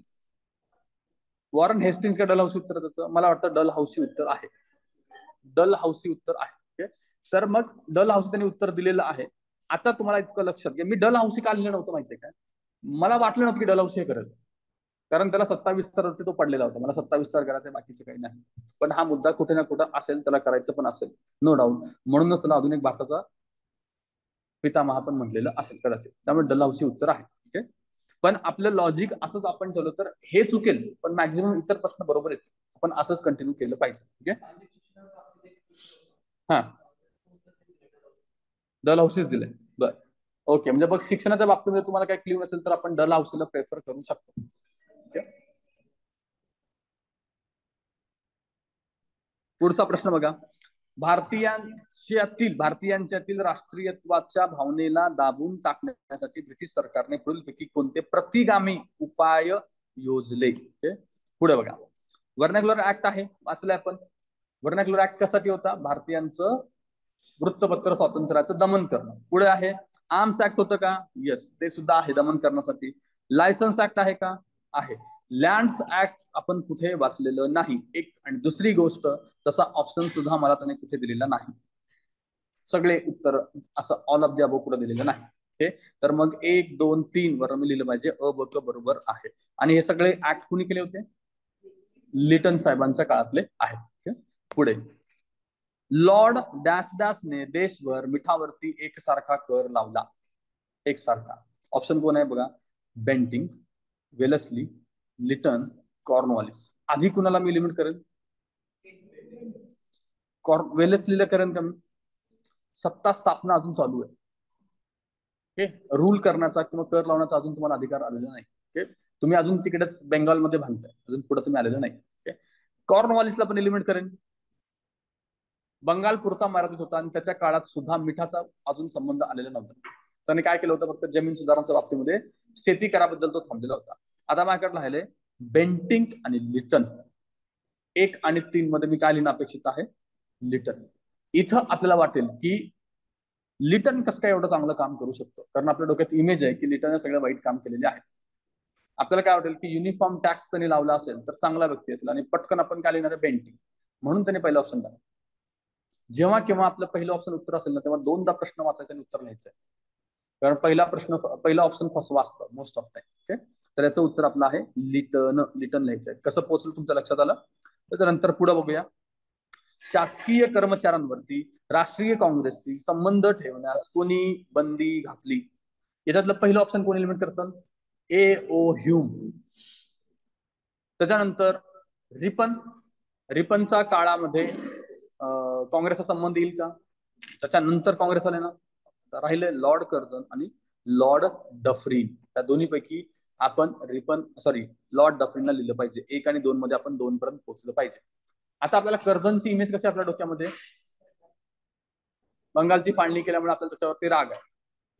वॉरन हेस्टिंग्ज का डलहौसी उत्तर त्याचं? मला वाटतं डलहौसी उत्तर आहे. डलहौसी उत्तर आहे. ओके, तर मग डलहौसी त्यांनी उत्तर दिलेलं आहे. आता तुम्हाला इतकं लक्षात घ्या, मी डलहौसी का लिहिलं नव्हतं माहितीये काय? मला वाटलं नव्हतं की डलहौसी हे करेल, कारण त्याला 27 वरती तो पडलेला होता. मला 27 करायचं, बाकीचं काही नाही. पण हा मुद्दा कुठे ना कुठे असेल, त्याला करायचं पण असेल, नो डाऊट. म्हणूनच त्याला आधुनिक भारताचा पितामहा पण म्हटलेलं असेल कदाचित. त्यामुळे डलहौसी उत्तर आहे. ठीक आहे, पण आपलं लॉजिक असंच आपण ठेवलं तर हे चुकेल, पण मॅक्झिमम इतर प्रश्न बरोबर येतील. आपण असंच कंटिन्यू केलं पाहिजे. ठीक आहे, हा, डलहौसीच दिलंय. बर, ओके. म्हणजे बघ, शिक्षणाच्या बाबतीमध्ये तुम्हाला काही क्ल्यू असेल तर आपण डलहौसीला प्रेफर करू शकतो. पुढचा प्रश्न बघा, भारतीयांच्यातील राष्ट्रीयत्वाच्या भावनेला दाबून टाकण्यासाठी ब्रिटिश सरकारने पुढीलपैकी कोणते प्रतिगामी उपाय योजले? पुढे बघा, व्हर्नाक्युलर ऍक्ट आहे, वाचलंय आपण. व्हर्नाक्युलर ऍक्ट कशासाठी होता? भारतीयांचं वृत्तपत्र स्वातंत्र्याचं दमन करणं. पुढे आहे आर्म्स ऍक्ट होतं का? येस, ते सुद्धा आहे दमन करण्यासाठी. लायसन्स ऍक्ट आहे का? आहे. लँड्स ऍक्ट आपण कुठे वाचलेलं नाही. एक आणि दुसरी गोष्ट, तसा ऑप्शन सुद्धा मला त्याने कुठे दिलेला नाही. सगळे उत्तर असं ऑल ऑफ द अबोव पुढे दिलेलं नाही. ओके, तर मग 1, 2, 3 वर मी लिहिलं पाहिजे अ, ब, क बरोबर आहे. आणि हे सगळे ऍक्ट कुणी केले होते? लिटन साहेबांच्या काळातले आहेत. पुढे, लॉर्ड डॅश डॅशने देशभर मिठावरती एकसारखा कर लावला. एकसारखा. ऑप्शन कोण आहे बघा? Bentinck, Wellesley, Lytton, Cornwallis. आधी कुणाला मी लिमिट करेन? वेलस्लीला करेन का मी? सत्ता स्थापना अजून चालू आहे. ओके, रूल करण्याचा किंवा कर लावण्याचा अजून तुम्हाला अधिकार आलेला नाही. ओके, तुम्ही अजून तिकडेच बेंगॉलमध्ये भांडताय, अजून पुढे तुम्ही आलेलं नाही. ओके, कॉर्नवॉलिसला पण एलिमिनेट करेन. बंगाल पुरता मर्यादित होता आणि त्याच्या काळात सुद्धा मिठाचा अजून संबंध आलेला नव्हता. त्याने काय केलं होतं? फक्त जमीन सुधारणाच्या बाबतीमध्ये शेती कराबद्दल तो थांबलेला होता. आता माझ्याकडे राहिले बेंटिंग आणि लिटन. 1 आणि 3 मध्ये मी काय लिहिणं अपेक्षित आहे? लिटन. इथं आपल्याला वाटेल की लिटन कसं काय एवढं चांगलं काम करू शकतो, कारण आपल्या डोक्यात इमेज आहे की लिटन सगळं वाईट काम केलेले आहे. आपल्याला काय वाटेल की युनिफॉर्म टॅक्स त्यांनी लावला असेल तर चांगला व्यक्ती असेल, आणि पटकन आपण काय लिहिणार? बेंटिंग. म्हणून त्यांनी पहिला ऑप्शन टाकला. जेव्हा केव्हा आपलं पहिलं ऑप्शन उत्तर असेल ना, तेव्हा 2दा प्रश्न वाचायचा आणि उत्तर लिहायचं. कारण पहिला ऑप्शन फसवा असतं मोस्ट ऑफ टाइम. ओके, तर याचं उत्तर आपलं आहे लिटन. लिटन लिहायचंय. कसं पोहोचलं तुमच्या लक्षात आलं? त्याच्यानंतर पुढे बघूया, शासकीय कर्मचाऱ्यांवरती राष्ट्रीय काँग्रेसशी संबंध ठेवण्यास कोणी बंदी घातली? याच्यातलं पहिलं ऑप्शन कोणी एलिमेंट करतात? ए ओ ह्यूम. त्याच्यानंतर रिपन. रिपनच्या काळामध्ये काँग्रेसचा संबंध येईल का? त्याच्यानंतर काँग्रेस आले ना, राहिले लॉर्ड कर्झन आणि लॉर्ड डफरीन. त्या दोन्हीपैकी आपण लॉर्ड डफरिनला लिहिलं पाहिजे. 1 आणि 2 मध्ये आपण 2 पर्यंत पोहोचलं पाहिजे. आता आपल्याला कर्झनची इमेज कशी आपल्या डोक्यामध्ये, बंगालची फाळणी केल्यामुळे आपल्याला त्याच्यावरती राग आहे,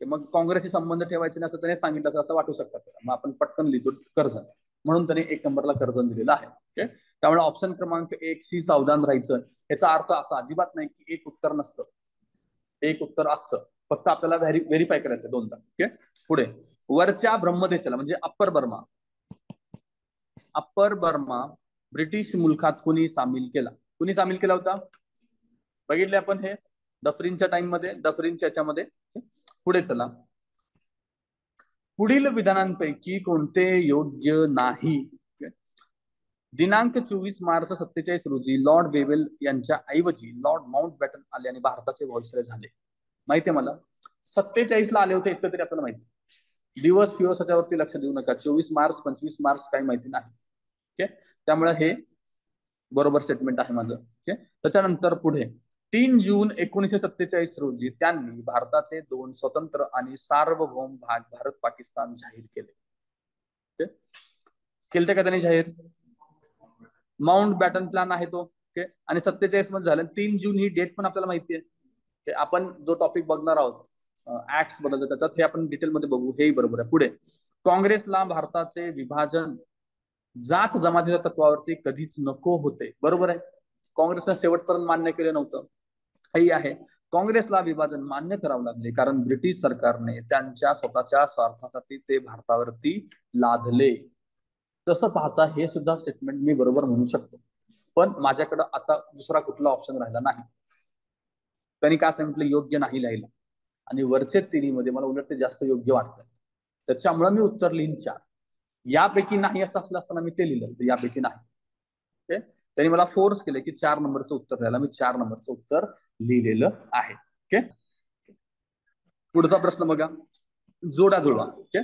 मग काँग्रेसशी संबंध ठेवायचे नाही असं त्याने सांगितलं असं वाटू शकतं. मग आपण पटकन लिहितो कर्जन, म्हणून त्याने 1 नंबरला कर्जन दिलेलं आहे. ओके, त्यामुळे ऑप्शन क्रमांक 1 शी सावधान राहायचं. याचा अर्थ असा अजिबात नाही की एक उत्तर नसतं, एक उत्तर असतं, फक्त आपल्याला व्हेरीफाय करायचं 2दा. ओके, पुढे वरच्या ब्रह्मदेशाला म्हणजे अप्पर बर्मा ब्रिटिश मुलखात कुणी सामील केला होता? बघितले आपण हे डफरिनच्या टाइम मध्ये, डफरिनच्या याच्यामध्ये. पुढे चला, पुढील विधानांपैकी कोणते योग्य नाही? दिनांक 24 मार्च 47 रोजी लॉर्ड वेवेल यांच्या ऐवजी लॉर्ड माउंटबॅटन आले आणि भारताचे व्हाईसरॉय झाले. माहितीये मला 47 ला आले होते इतकं तरी आपल्याला माहिती. दिवस याच्यावरती लक्ष देऊ नका. 24 मार्च 25 मार्च काही माहिती नाही. ओके, त्यामुळे हे बरोबर स्टेटमेंट आहे माझं. ओके, त्याच्यानंतर पुढे 3 जून 1947 रोजी त्यांनी भारताचे 2 स्वतंत्र आणि सार्वभौम भाग भारत पाकिस्तान जाहीर केले. केलते का त्यांनी जाहीर? माउंट बॅटन प्लॅन आहे तो. ओके, आणि 47 मध्ये झालं. 3 जून ही डेट पण आपल्याला माहिती आहे. आपण जो टॉपिक बघणार आहोत ऍक्ट्स बद्दल, त्याच्यात हे आपण डिटेलमध्ये बघू, हेही बरोबर आहे. पुढे काँग्रेसला भारताचे विभाजन जात जमातीच्या तत्वावरती कधीच नको होते. बरोबर आहे, काँग्रेसनं शेवटपर्यंत मान्य केलं नव्हतं. हे आहे, काँग्रेसला विभाजन मान्य करावं लागले कारण ब्रिटिश सरकारने त्यांच्या स्वतःच्या स्वार्थासाठी ते भारतावरती लादले. तसं पाहता हे सुद्धा स्टेटमेंट मी बरोबर म्हणू शकतो, पण माझ्याकडे आता दुसरा कुठला ऑप्शन राहिला नाही. त्यांनी काय सांगितलं? योग्य नाही लिहायला, आणि वरचे तिन्हीमध्ये मला उलट ते जास्त योग्य वाटतं. त्याच्यामुळे मी उत्तर लिहीन 4. यापैकी नाही असं असलं असताना मी ते लिहिलं असतं, यापैकी नाही. ओके, त्यांनी मला फोर्स केलं की 4 नंबरचं उत्तर द्यायला. मी 4 नंबरचं उत्तर लिहिलेलं आहे. ओके, पुढचा प्रश्न बघा, जोडा जुळवा. Okay,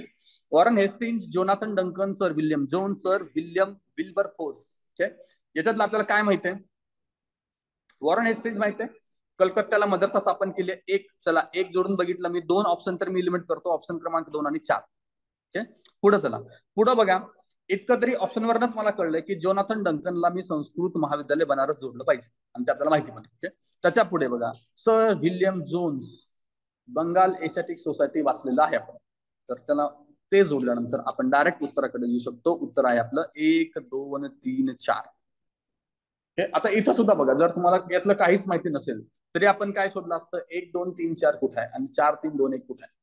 Warren Hastings, Jonathan Duncan, sir William Jones, sir William Wilberforce. Okay, याच्यातलं आपल्याला काय माहिती आहे? वॉरन हेस्टिंग्ज माहिती आहे, कलकत्त्याला मदरसा स्थापन केले. चला एक जोडून बघितलं मी. 2 ऑप्शन तर मी एलिमिनेट करतो, ऑप्शन क्रमांक 2 आणि 4. ओके, पुढे चला, पुढे बघा. इतकं तरी ऑप्शनवरच मला कळलंय की जोनाथन डंकनला मी संस्कृत महाविद्यालय बनारस जोडलं पाहिजे, आणि ते आपल्याला माहिती पण. ओके, त्याच्या पुढे बघा, sir William Jones Bengal Asiatic Society वाचलेलं आहे आपण, तर त्याला ते जोडल्यानंतर आपण डायरेक्ट उत्तराकडे येऊ शकतो. उत्तर आहे आपलं 1, 2, 3, 4. आता इथं सुद्धा बघा, जर तुम्हाला यातलं काहीच माहिती नसेल तरी आपण काय शोधलं असतं? 1, 2, 3, 4 कुठे आहे, आणि 4, 3, 2, 1 कुठे आहे?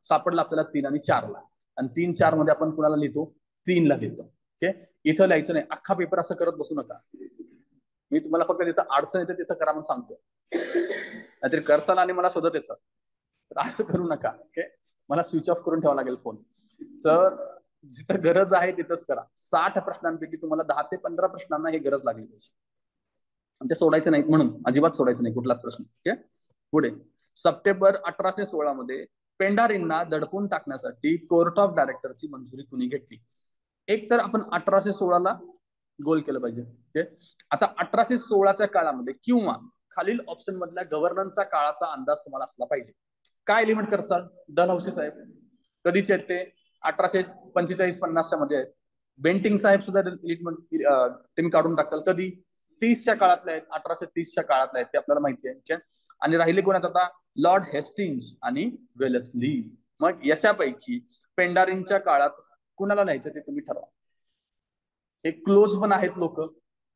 सापडलं आपल्याला 3 आणि 4 ला, आणि 3, 4 मध्ये आपण कुणाला लिहितो? 3 ला लिहितो. ओके, इथं लिहायचं नाही. अख्खा पेपर असं करत बसू नका. मी तुम्हाला फक्त तिथं अडचण येते तिथं करा म्हणून सांगतो, नाहीतरी करचाल आणि मला शोधत यायचं, तर असं करू नका. ओके, मला स्विच ऑफ करून ठेवावा लागेल फोन. तर जिथं गरज आहे तिथंच करा. 60 प्रश्नांपैकी तुम्हाला 10 ते 15 प्रश्नांना हे गरज लागली पाहिजे, ते सोडायचं नाहीत, म्हणून अजिबात सोडायचं नाही कुठलाच प्रश्न. ओके, पुढे सप्टेंबर 1816 मध्ये पेंढारींना दडपून टाकण्यासाठी कोर्ट ऑफ डायरेक्टरची मंजुरी कुणी घेतली? एक तर आपण 1816 ला गोल केलं पाहिजे. ओके, आता 1816च्या काळामध्ये किंवा खालील ऑप्शन मधल्या गव्हर्नरचा काळाचा अंदाज तुम्हाला असला पाहिजे. काय एलिमेंट करचाल? डलहौसी साहेब कधीचे आहेत ते? 1845-50च्या मध्ये आहेत. बेंटिंग साहेब सुद्धा तुम्ही काढून टाकचाल कधी? 30च्या काळातले आहेत, 1830च्या काळातले आहेत, ते आपल्याला माहिती आहे. आणि राहिले कोण आता? लॉर्ड हेस्टिंग्ज आणि वेलेस्ली. मग याच्यापैकी पेंढारींच्या काळात कुणाला लिहायचं ते तुम्ही ठरवा. हे क्लोज पण आहेत लोक,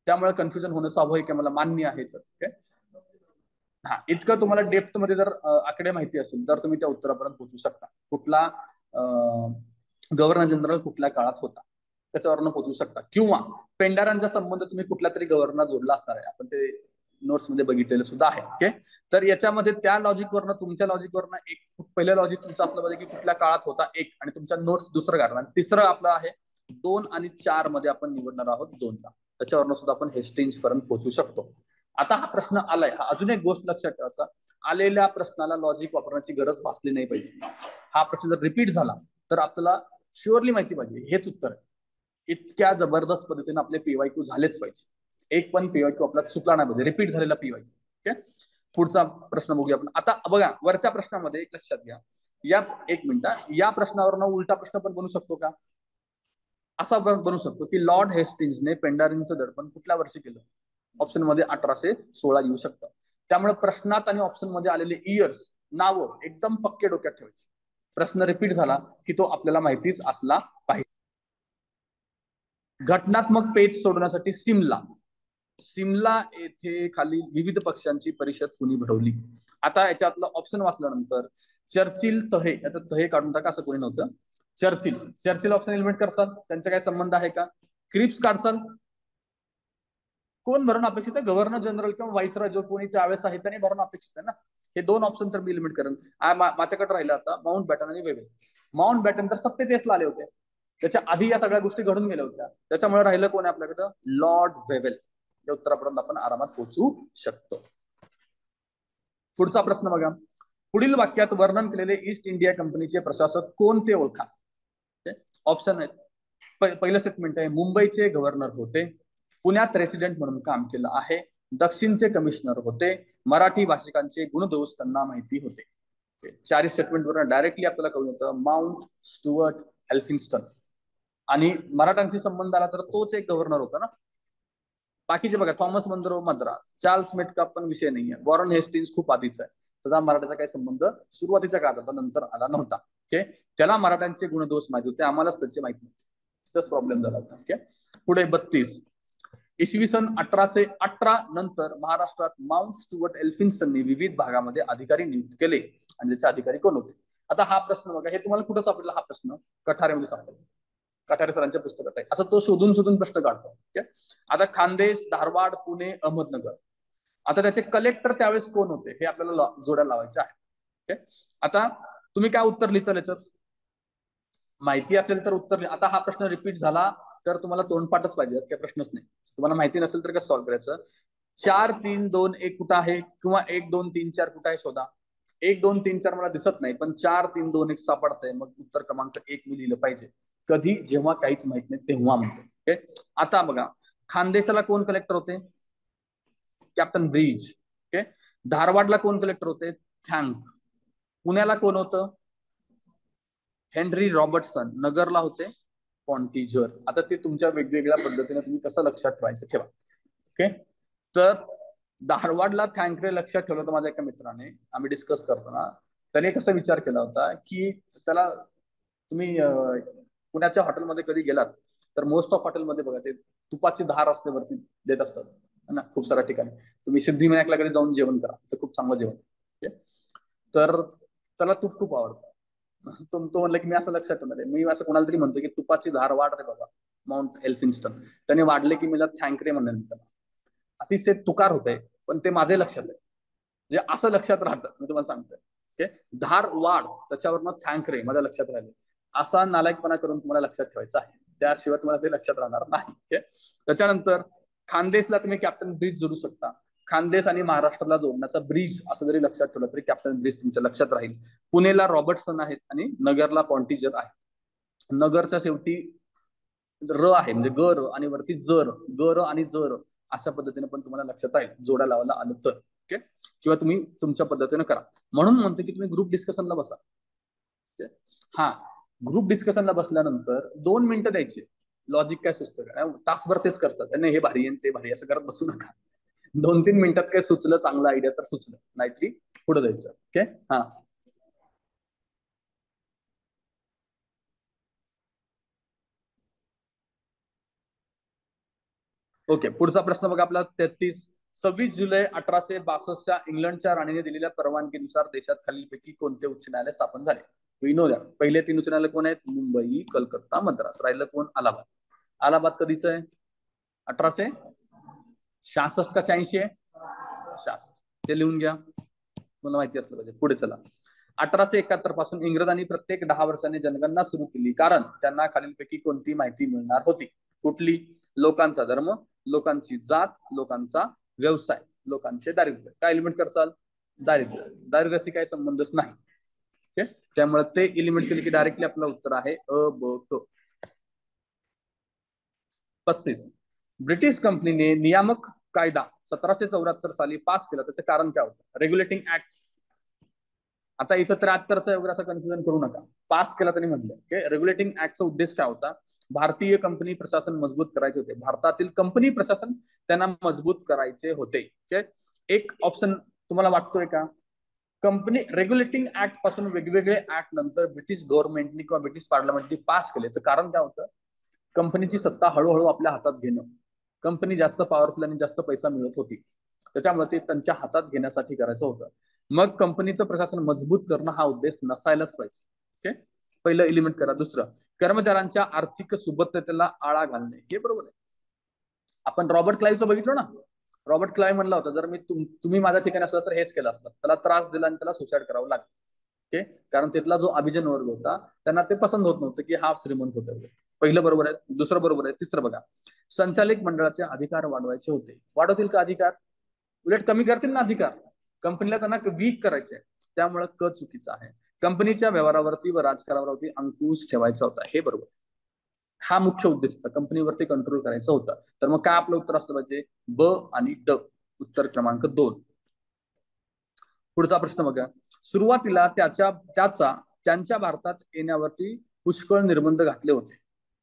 त्यामुळे कन्फ्युजन होणं स्वाभाविक आहे, मला मान्य आहे. ओके, हा इतकं तुम्हाला डेप्थ मध्ये जर आकडे माहिती असेल तर तुम्ही त्या उत्तरापर्यंत पोहोचू शकता. कुठला गव्हर्नर जनरल कुठल्या काळात होता त्याच्यावरनं पोहोचू शकता, किंवा पेंढाऱ्यांचा संबंध तुम्ही कुठल्या तरी गव्हर्नर जोडला असणार आहे, आपण ते नोट्स मध्ये बघितलेलं सुद्धा आहे. ओके, तर याच्यामध्ये त्या लॉजिकवरनं, तुमच्या लॉजिकवरनं एक पहिलं लॉजिक तुमचं असलं पाहिजे की कुठल्या काळात होता, एक, आणि तुमच्या नोट्स दुसरं कारण, आणि तिसरं आपलं आहे 2 आणि 4 मध्ये आपण निवडणार आहोत 2 ला. त्याच्यावरनं सुद्धा आपण हेस्टिंग्ज पर्यंत पोहोचू शकतो. आता हा प्रश्न आलाय, हा अजून एक गोष्ट लक्षात ठेवायचा, आलेल्या प्रश्नाला लॉजिक वापरण्याची गरज भासली नाही पाहिजे. हा प्रश्न जर रिपीट झाला तर आपल्याला शुअरली माहिती पाहिजे हेच उत्तर आहे. इतक्या जबरदस्त पद्धतीने आपले पीवायक्यू झालेच पाहिजे. एक पण पीवायक्यू आपला चुकला नाही पाहिजे, रिपीट झालेला पीवायक्यू. ओके, पुढचा प्रश्न बघूया आपण. आता बघा, वरच्या प्रश्नामध्ये एक लक्षात घ्या, या एक मिनिट, या प्रश्नावरनं उलटा प्रश्न पण बनू शकतो का? असा बनू शकतो की लॉर्ड हेस्टिंग्सने पेंडारिनचं दडपण कुठल्या वर्षी केलं. ऑप्शन मध्ये 1816 येऊ शकतं. त्यामुळे प्रश्नात आणि ऑप्शन मध्ये आलेले इयर्स, नावं एकदम पक्के डोक्यात ठेवायचे. प्रश्न रिपीट झाला की तो आपल्याला माहितीच असला पाहिजे. घटनात्मक पेच सोडण्यासाठी सिमला सिमला येथे खाली विविध पक्षांची परिषद कुणी भरवली. आता याच्यातलं ऑप्शन वाचल्यानंतर चर्चिल, तहे, आता तहे काढून टाका, असं कोणी नव्हतं. चर्चिल ऑप्शन एलिमिनेट करचाल, त्यांचा काय संबंध आहे का. क्रिप्स काढचाल, कोण भरणं अपेक्षित आहे, गव्हर्नर जनरल किंवा व्हाईसरॉय जो कोणी त्यावेळेस आहे त्याने भरणं अपेक्षित आहे ना. हे दोन ऑप्शन तर मी एलिमिनेट करेन. माझ्याकडे राहिलं आता माउंट बॅटन आणि वेव्हल. माउंट बॅटन तर 47 ला आले होते, त्याच्या आधी या सगळ्या गोष्टी घडून गेल्या होत्या. त्याच्यामुळे राहिलं कोण आहे आपल्याकडं, लॉर्ड वेव्हल. या उत्तरापर्यंत आपण आरामात पोहोचू शकतो. पुढचा प्रश्न बघा. पुढील वाक्यात वर्णन केलेले ईस्ट इंडिया कंपनीचे प्रशासक कोणते ओळखा. ऑप्शन आहेत. पहिलं स्टेटमेंट आहे, मुंबईचे गव्हर्नर होते, पुण्यात रेसिडेंट म्हणून काम केलं आहे, दक्षिणचे कमिशनर होते, मराठी भाषिकांचे गुणदोष त्यांना माहिती होते. चारही स्टेटमेंट वरून डायरेक्टली आपल्याला कळून येतं माउंट स्टुअर्ट एल्फिन्स्टन. आणि मराठ्यांशी संबंध आला तर तोच एक गव्हर्नर होता ना. बाकीचे बघा, थॉमस मंदरो मद्रास, चार्ल्स मेटकाप पण विषय नाहीये, वॉरन हेस्टिंग्स खूप आधीच आहे, त्याचा मराठ्याचा काही संबंध सुरुवातीच्या काळात होता, नंतर आला नव्हता. ओके, त्याला मराठ्यांचे गुणदोष माहिती होते, आम्हालाच त्याचे माहिती नाही. तिथंच प्रॉब्लेम झाला होता. ओके, पुढे 32. इसवी सन 1818 नंतर महाराष्ट्रात माउंट स्टुअर्ट एल्फिन्स्टननी विविध भागामध्ये अधिकारी नियुक्त केले, आणि त्याचे अधिकारी कोण होते. आता हा प्रश्न बघा, हे तुम्हाला कुठं सापडला, हा प्रश्न कठारेमध्ये सापडला. कठारे सरांच्या पुस्तकात आहे. असं तो शोधून शोधून प्रश्न काढतो. ओके, आता खानदेश, धारवाड, पुणे, अहमदनगर. आता त्याचे कलेक्टर त्यावेळेस कोण होते हे आपल्याला जोड्या लावायचे आहे. ओके, आता तुम्ही काय उत्तर लिहिचाल याच्यात, माहिती असेल तर उत्तर. आता हा प्रश्न रिपीट झाला तर तुम्हाला तोंडपाठच पाहिजे, काही प्रश्नच नाही. तुम्हाला माहिती नसेल तर कसं सॉल्व्ह करायचं. 4, 3, 2, 1 कुठं आहे, किंवा 1, 2, 3, 4 कुठं आहे शोधा. 1, 2, 3, 4 मला दिसत नाही, पण 4, 3, 2, 1 सापडतंय, मग उत्तर क्रमांक 1 मी लिहिलं पाहिजे. कधी, जेव्हा काहीच माहित नाही तेव्हा म्हणतो. ओके, आता बघा, खानदेशाला कोण कलेक्टर होते, कॅप्टन ब्रिज. ओके, धारवाडला कोण कलेक्टर होते, थँक. पुण्याला कोण होतं, हेनरी रॉबर्टसन. नगरला होते पॉन्टिजर. आता ते तुमच्या वेगवेगळ्या पद्धतीने तुम्ही कसं लक्षात ठेवायचं ठेवा. ओके, तर धारवाडला थँकरे लक्षात ठेवलं होतं माझ्या एका मित्राने, आम्ही डिस्कस करताना. त्याने कसा विचार केला होता की त्याला, तुम्ही पुण्याच्या हॉटेलमध्ये कधी गेलात तर मोस्ट ऑफ हॉटेलमध्ये बघा ते तुपाची धार असते वरती देत असतात ना, खूप साऱ्या ठिकाणी. तुम्ही सिद्धिविनायकला कधी जाऊन जेवण करा, ते खूप चांगलं जेवण. ओके, तर त्याला तूप खूप आवडतं. तो म्हणलं की मी असं लक्षात ठेवणार आहे, मी असं कोणाला तरी म्हणतो की तुपाची धार वाढ रे बाबा माउंट एल्फिन्स्टन. त्याने वाढले की मला थँकरे म्हणेल त्याला. अतिशय तुकार होते, पण ते माझे लक्षात आहे, म्हणजे असं लक्षात राहतं, मी तुम्हाला सांगतोय. ओके, धार वाढ त्याच्यावरनं थँकरे माझ्या लक्षात राहिले. असा नालायकपणा करून तुम्हाला लक्षात ठेवायचं आहे, त्याशिवाय तुम्हाला ते लक्षात राहणार नाही. ओके, त्याच्यानंतर खानदेशला तुम्ही कॅप्टन ब्रिज जोडू शकता. खानदेश आणि महाराष्ट्राला जोडण्याचा ब्रिज असं जरी लक्षात ठेवलं तरी कॅप्टन ब्रिज तुमच्या लक्षात राहील. पुणेला रॉबर्टसन आहेत आणि नगरला पॉन्टिजर आहे. नगरच्या शेवटी र आहे, म्हणजे गर आणि वरती जर, गर आणि जर अशा पद्धतीने पण तुम्हाला लक्षात राहील, जोड्या लावायला आलं तर. ओके, किंवा तुम्ही तुमच्या पद्धतीने करा. म्हणून म्हणतो की तुम्ही ग्रुप डिस्कशनला बसा. हा, ग्रुप डिस्कशनला बसल्यानंतर 2 मिनिटं द्यायची, लॉजिक काय सुचतं काय, तासभर तेच करतात, नाही हे भारी आहे ते भारी, असं करत बसू नका. 2-3 मिनिटात काय सुचलं, चांगलं आयडिया तर सुचलं, नाहीतरी पुढे जायचं. ओके, हा. ओके, पुढचा प्रश्न बघा आपला 33. 26 जुलै 1862 इंग्लंडच्या राणीने दिलेल्या परवानगीनुसार देशात खालीलपैकी कोणते उच्च न्यायालय स्थापन झाले. विनोद, पहिले 3 उच्च न्यायालय कोण आहेत, मुंबई, कलकत्ता, मद्रास. राहिलं कोण, अलाहाबाद. अलाहाबाद कधीच आहे, 1866 का 86 आहे, 66. ते लिहून घ्या, मला माहिती असलं पाहिजे. पुढे चला. 1871 पासून इंग्रजांनी प्रत्येक 10 वर्षांनी जनगणना सुरू केली, कारण त्यांना खालीलपैकी कोणती माहिती मिळणार होती. कुठली, लोकांचा धर्म, लोकांची जात, लोकांचा व्यवसाय, लोकांचे दारिद्र्य. काय एलिमेंट करचाल, दारिद्र्य. दारिद्र्याशी काही संबंधच नाही. ओके, त्यामुळे ते एलिमेंट केले की डायरेक्टली आपलं उत्तर आहे अ ब क. 35. ब्रिटिश कंपनीने नियामक कायदा 1774 साली पास केला, त्याचे कारण काय होतं, रेग्युलेटिंग ऍक्ट. आता इथं 73चा वगैरे असं कन्फ्युजन करू नका, पास केला त्यांनी म्हटलं. ओके, रेग्युलेटिंग ऍक्टचा उद्देश काय होता, भारतीय कंपनी प्रशासन मजबूत करायचे होते. भारतातील कंपनी प्रशासन त्यांना मजबूत करायचे होते. एक ऑप्शन तुम्हाला वाटतोय का? कंपनी रेग्युलेटिंग ऍक्ट पासून वेगवेगळे ऍक्ट नंतर ब्रिटिश गव्हर्नमेंटनी किंवा ब्रिटिश पार्लमेंटनी पास केले. याचं कारण काय होतं? कंपनीची सत्ता हळूहळू आपल्या हातात घेणं. कंपनी जास्त पॉवरफुल आणि जास्त पैसा मिळत होती, त्याच्यामुळे ते त्यांच्या हातात घेण्यासाठी करायचं होतं. मग कंपनीचं प्रशासन मजबूत करणं हा उद्देश नसायलाच पाहिजे. ओके, पहिलं एलिमेंट करा. दुसरं, कर्मचाऱ्यांच्या आर्थिक सुबत्तेला आळा घालणे. हे बरोबर आहे. आपण रॉबर्ट क्लाईव्हचं बघितलं ना. रॉबर्ट क्लाईव्ह म्हणला होता, जर मी तुम्ही माझ्या ठिकाणी असला तर हेच केलं असतं. त्याला त्रास दिला आणि त्याला सुसाईड करावं लागलं. ओके, कारण तिथला जो अभिजन वर्ग होता त्यांना ते पसंत होत नव्हतं की हा श्रीमंत होता. पहिलं बरोबर आहे. दुसरं बरोबर आहे. तिसरं बघा, संचालक मंडळाचे अधिकार वाढवायचे होते. वाढवतील का अधिकार? उलट कमी करतील ना अधिकार. कंपनीला त्यांना वीक करायचे, त्यामुळे क चुकीचा आहे. कंपनीच्या व्यवहारावरती व राजकारणावरती अंकुश ठेवायचा होता. हे बरोबर. हा मुख्य उद्देश होता, कंपनीवरती कंट्रोल करायचा होता. तर मग काय आपलं उत्तर असलं पाहिजे? ब आणि ड. उत्तर क्रमांक 2. पुढचा प्रश्न बघा. सुरुवातीला त्यांच्या भारतात येण्यावरती पुष्कळ निर्बंध घातले होते.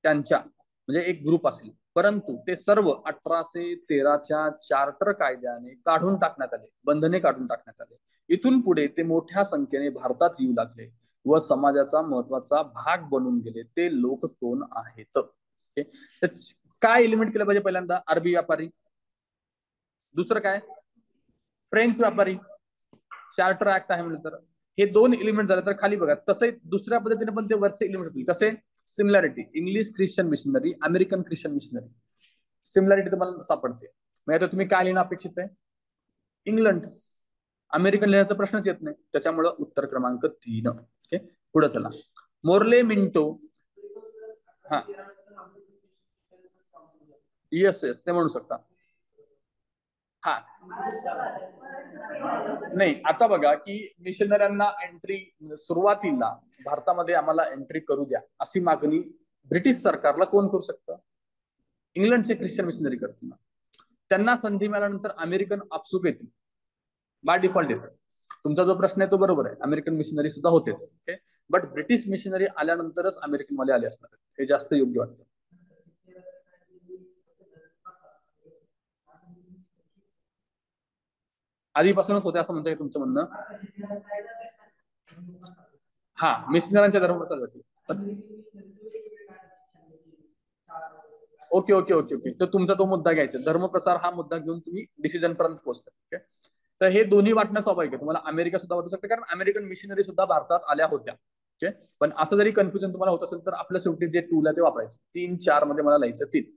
त्यांच्या म्हणजे एक ग्रुप असेल, परंतु ते सर्व 1813च्या चार्टर कायद्याने काढून टाकण्यात आले. बंधने काढून टाकण्यात आले. इथून पुढे ते मोठ्या संख्येने भारतात येऊ लागले व समाजाचा महत्वाचा भाग बनून गेले. ते लोक कोण आहेत? काय एलिमेंट केलं पाहिजे? पहिल्यांदा अरबी व्यापारी. दुसरं काय? फ्रेंच व्यापारी. चार्टर ऍक्ट आहे म्हणजे तर हे दोन एलिमेंट झाले. तर खाली बघा, तसे दुसऱ्या पद्धतीने पण ते वरचे एलिमेंट होतील. कसे? Similarity. English Christian missionary, American Christian missionary. Similarity तुम्हाला सापडते. मग आता तुम्ही काय लिहिणं अपेक्षित आहे? इंग्लंड. अमेरिकन लिहिण्याचा प्रश्नच येत नाही. त्याच्यामुळं उत्तर क्रमांक 3. ओके, पुढे चला. Morley Minto. हा, येस येस, ते म्हणू शकता. हा, नाही आता बघा की मिशनऱ्यांना एंट्री सुरुवातीला भारतामध्ये आम्हाला एंट्री करू द्या अशी मागणी ब्रिटिश सरकारला कोण करू शकतं? इंग्लंडचे ख्रिश्चन मिशनरी करतील. त्यांना संधी मिळाल्यानंतर अमेरिकन आपसुक येतील, बाय डिफॉल्ट येतात. तुमचा जो प्रश्न आहे तो बरोबर आहे, अमेरिकन मिशनरी सुद्धा होतेच. ओके, बट ब्रिटिश मिशनरी आल्यानंतरच अमेरिकन वाले आले असणार, हे जास्त योग्य वाटतं. आधीपासूनच होते असं म्हणताय तुमचं म्हणणं? हा, मिशनरांच्या धर्माचा जाती. ओके ओके ओके ओके, तर तुमचा तो मुद्दा घ्यायचा, धर्मप्रसार हा मुद्दा घेऊन तुम्ही डिसिजन पर्यंत पोहोचता. ओके, तर हे दोन्ही वाटणं स्वाभाविक आहे. तुम्हाला अमेरिका सुद्धा वाटू शकते, कारण अमेरिकन मिशनरी सुद्धा भारतात आल्या होत्या. ओके, पण असं जरी कन्फ्युजन तुम्हाला होत असेल तर आपल्या शेवटी जे टूल आहे ते वापरायचं. 3-4 मध्ये मला लिहायचं 3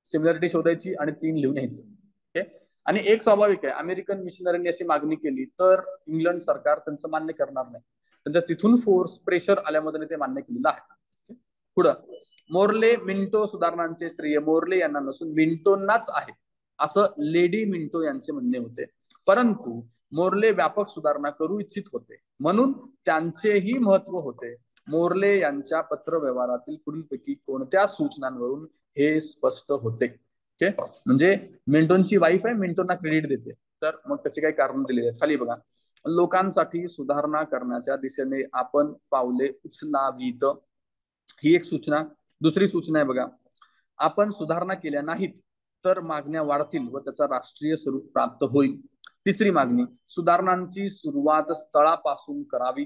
सिमिलॅरिटी शोधायची आणि 3 लिहून यायचं. ओके, आणि एक स्वाभाविक आहे, अमेरिकन मिशनरींनी अशी मागणी केली तर इंग्लंड सरकार त्यांचं मान्य करणार नाही. त्यांच्या तिथून फोर्स प्रेशर आल्यामध्ये ते मान्य केलेलं आहे. पुढं, मोर्ले मिंटो सुधारणांचे श्रेय मोर्ले यांना नसून मिंटोंनाच आहे असं लेडी मिंटो यांचे म्हणणे होते. परंतु मोर्ले व्यापक सुधारणा करू इच्छित होते म्हणून त्यांचेही महत्व होते. मोर्ले यांच्या पत्रव्यवहारातील पुढीलपैकी कोणत्या सूचनांवरून हे स्पष्ट होते? ओके, म्हणजे मिंटोंची वाईफ आहे, मिंटोंना क्रेडिट देते. तर मग त्याचे काही कारण दिलेले आहेत. खाली बघा, लोकांसाठी सुधारणा करण्याच्या दिशेने आपण पावले उचलावीत, ही एक सूचना. दुसरी सूचना आहे बघा, आपण सुधारणा केल्या नाहीत तर मागण्या वाढतील व त्याचा राष्ट्रीय स्वरूप प्राप्त होईल. तिसरी मागणी, सुधारणांची सुरुवात स्थळापासून करावी.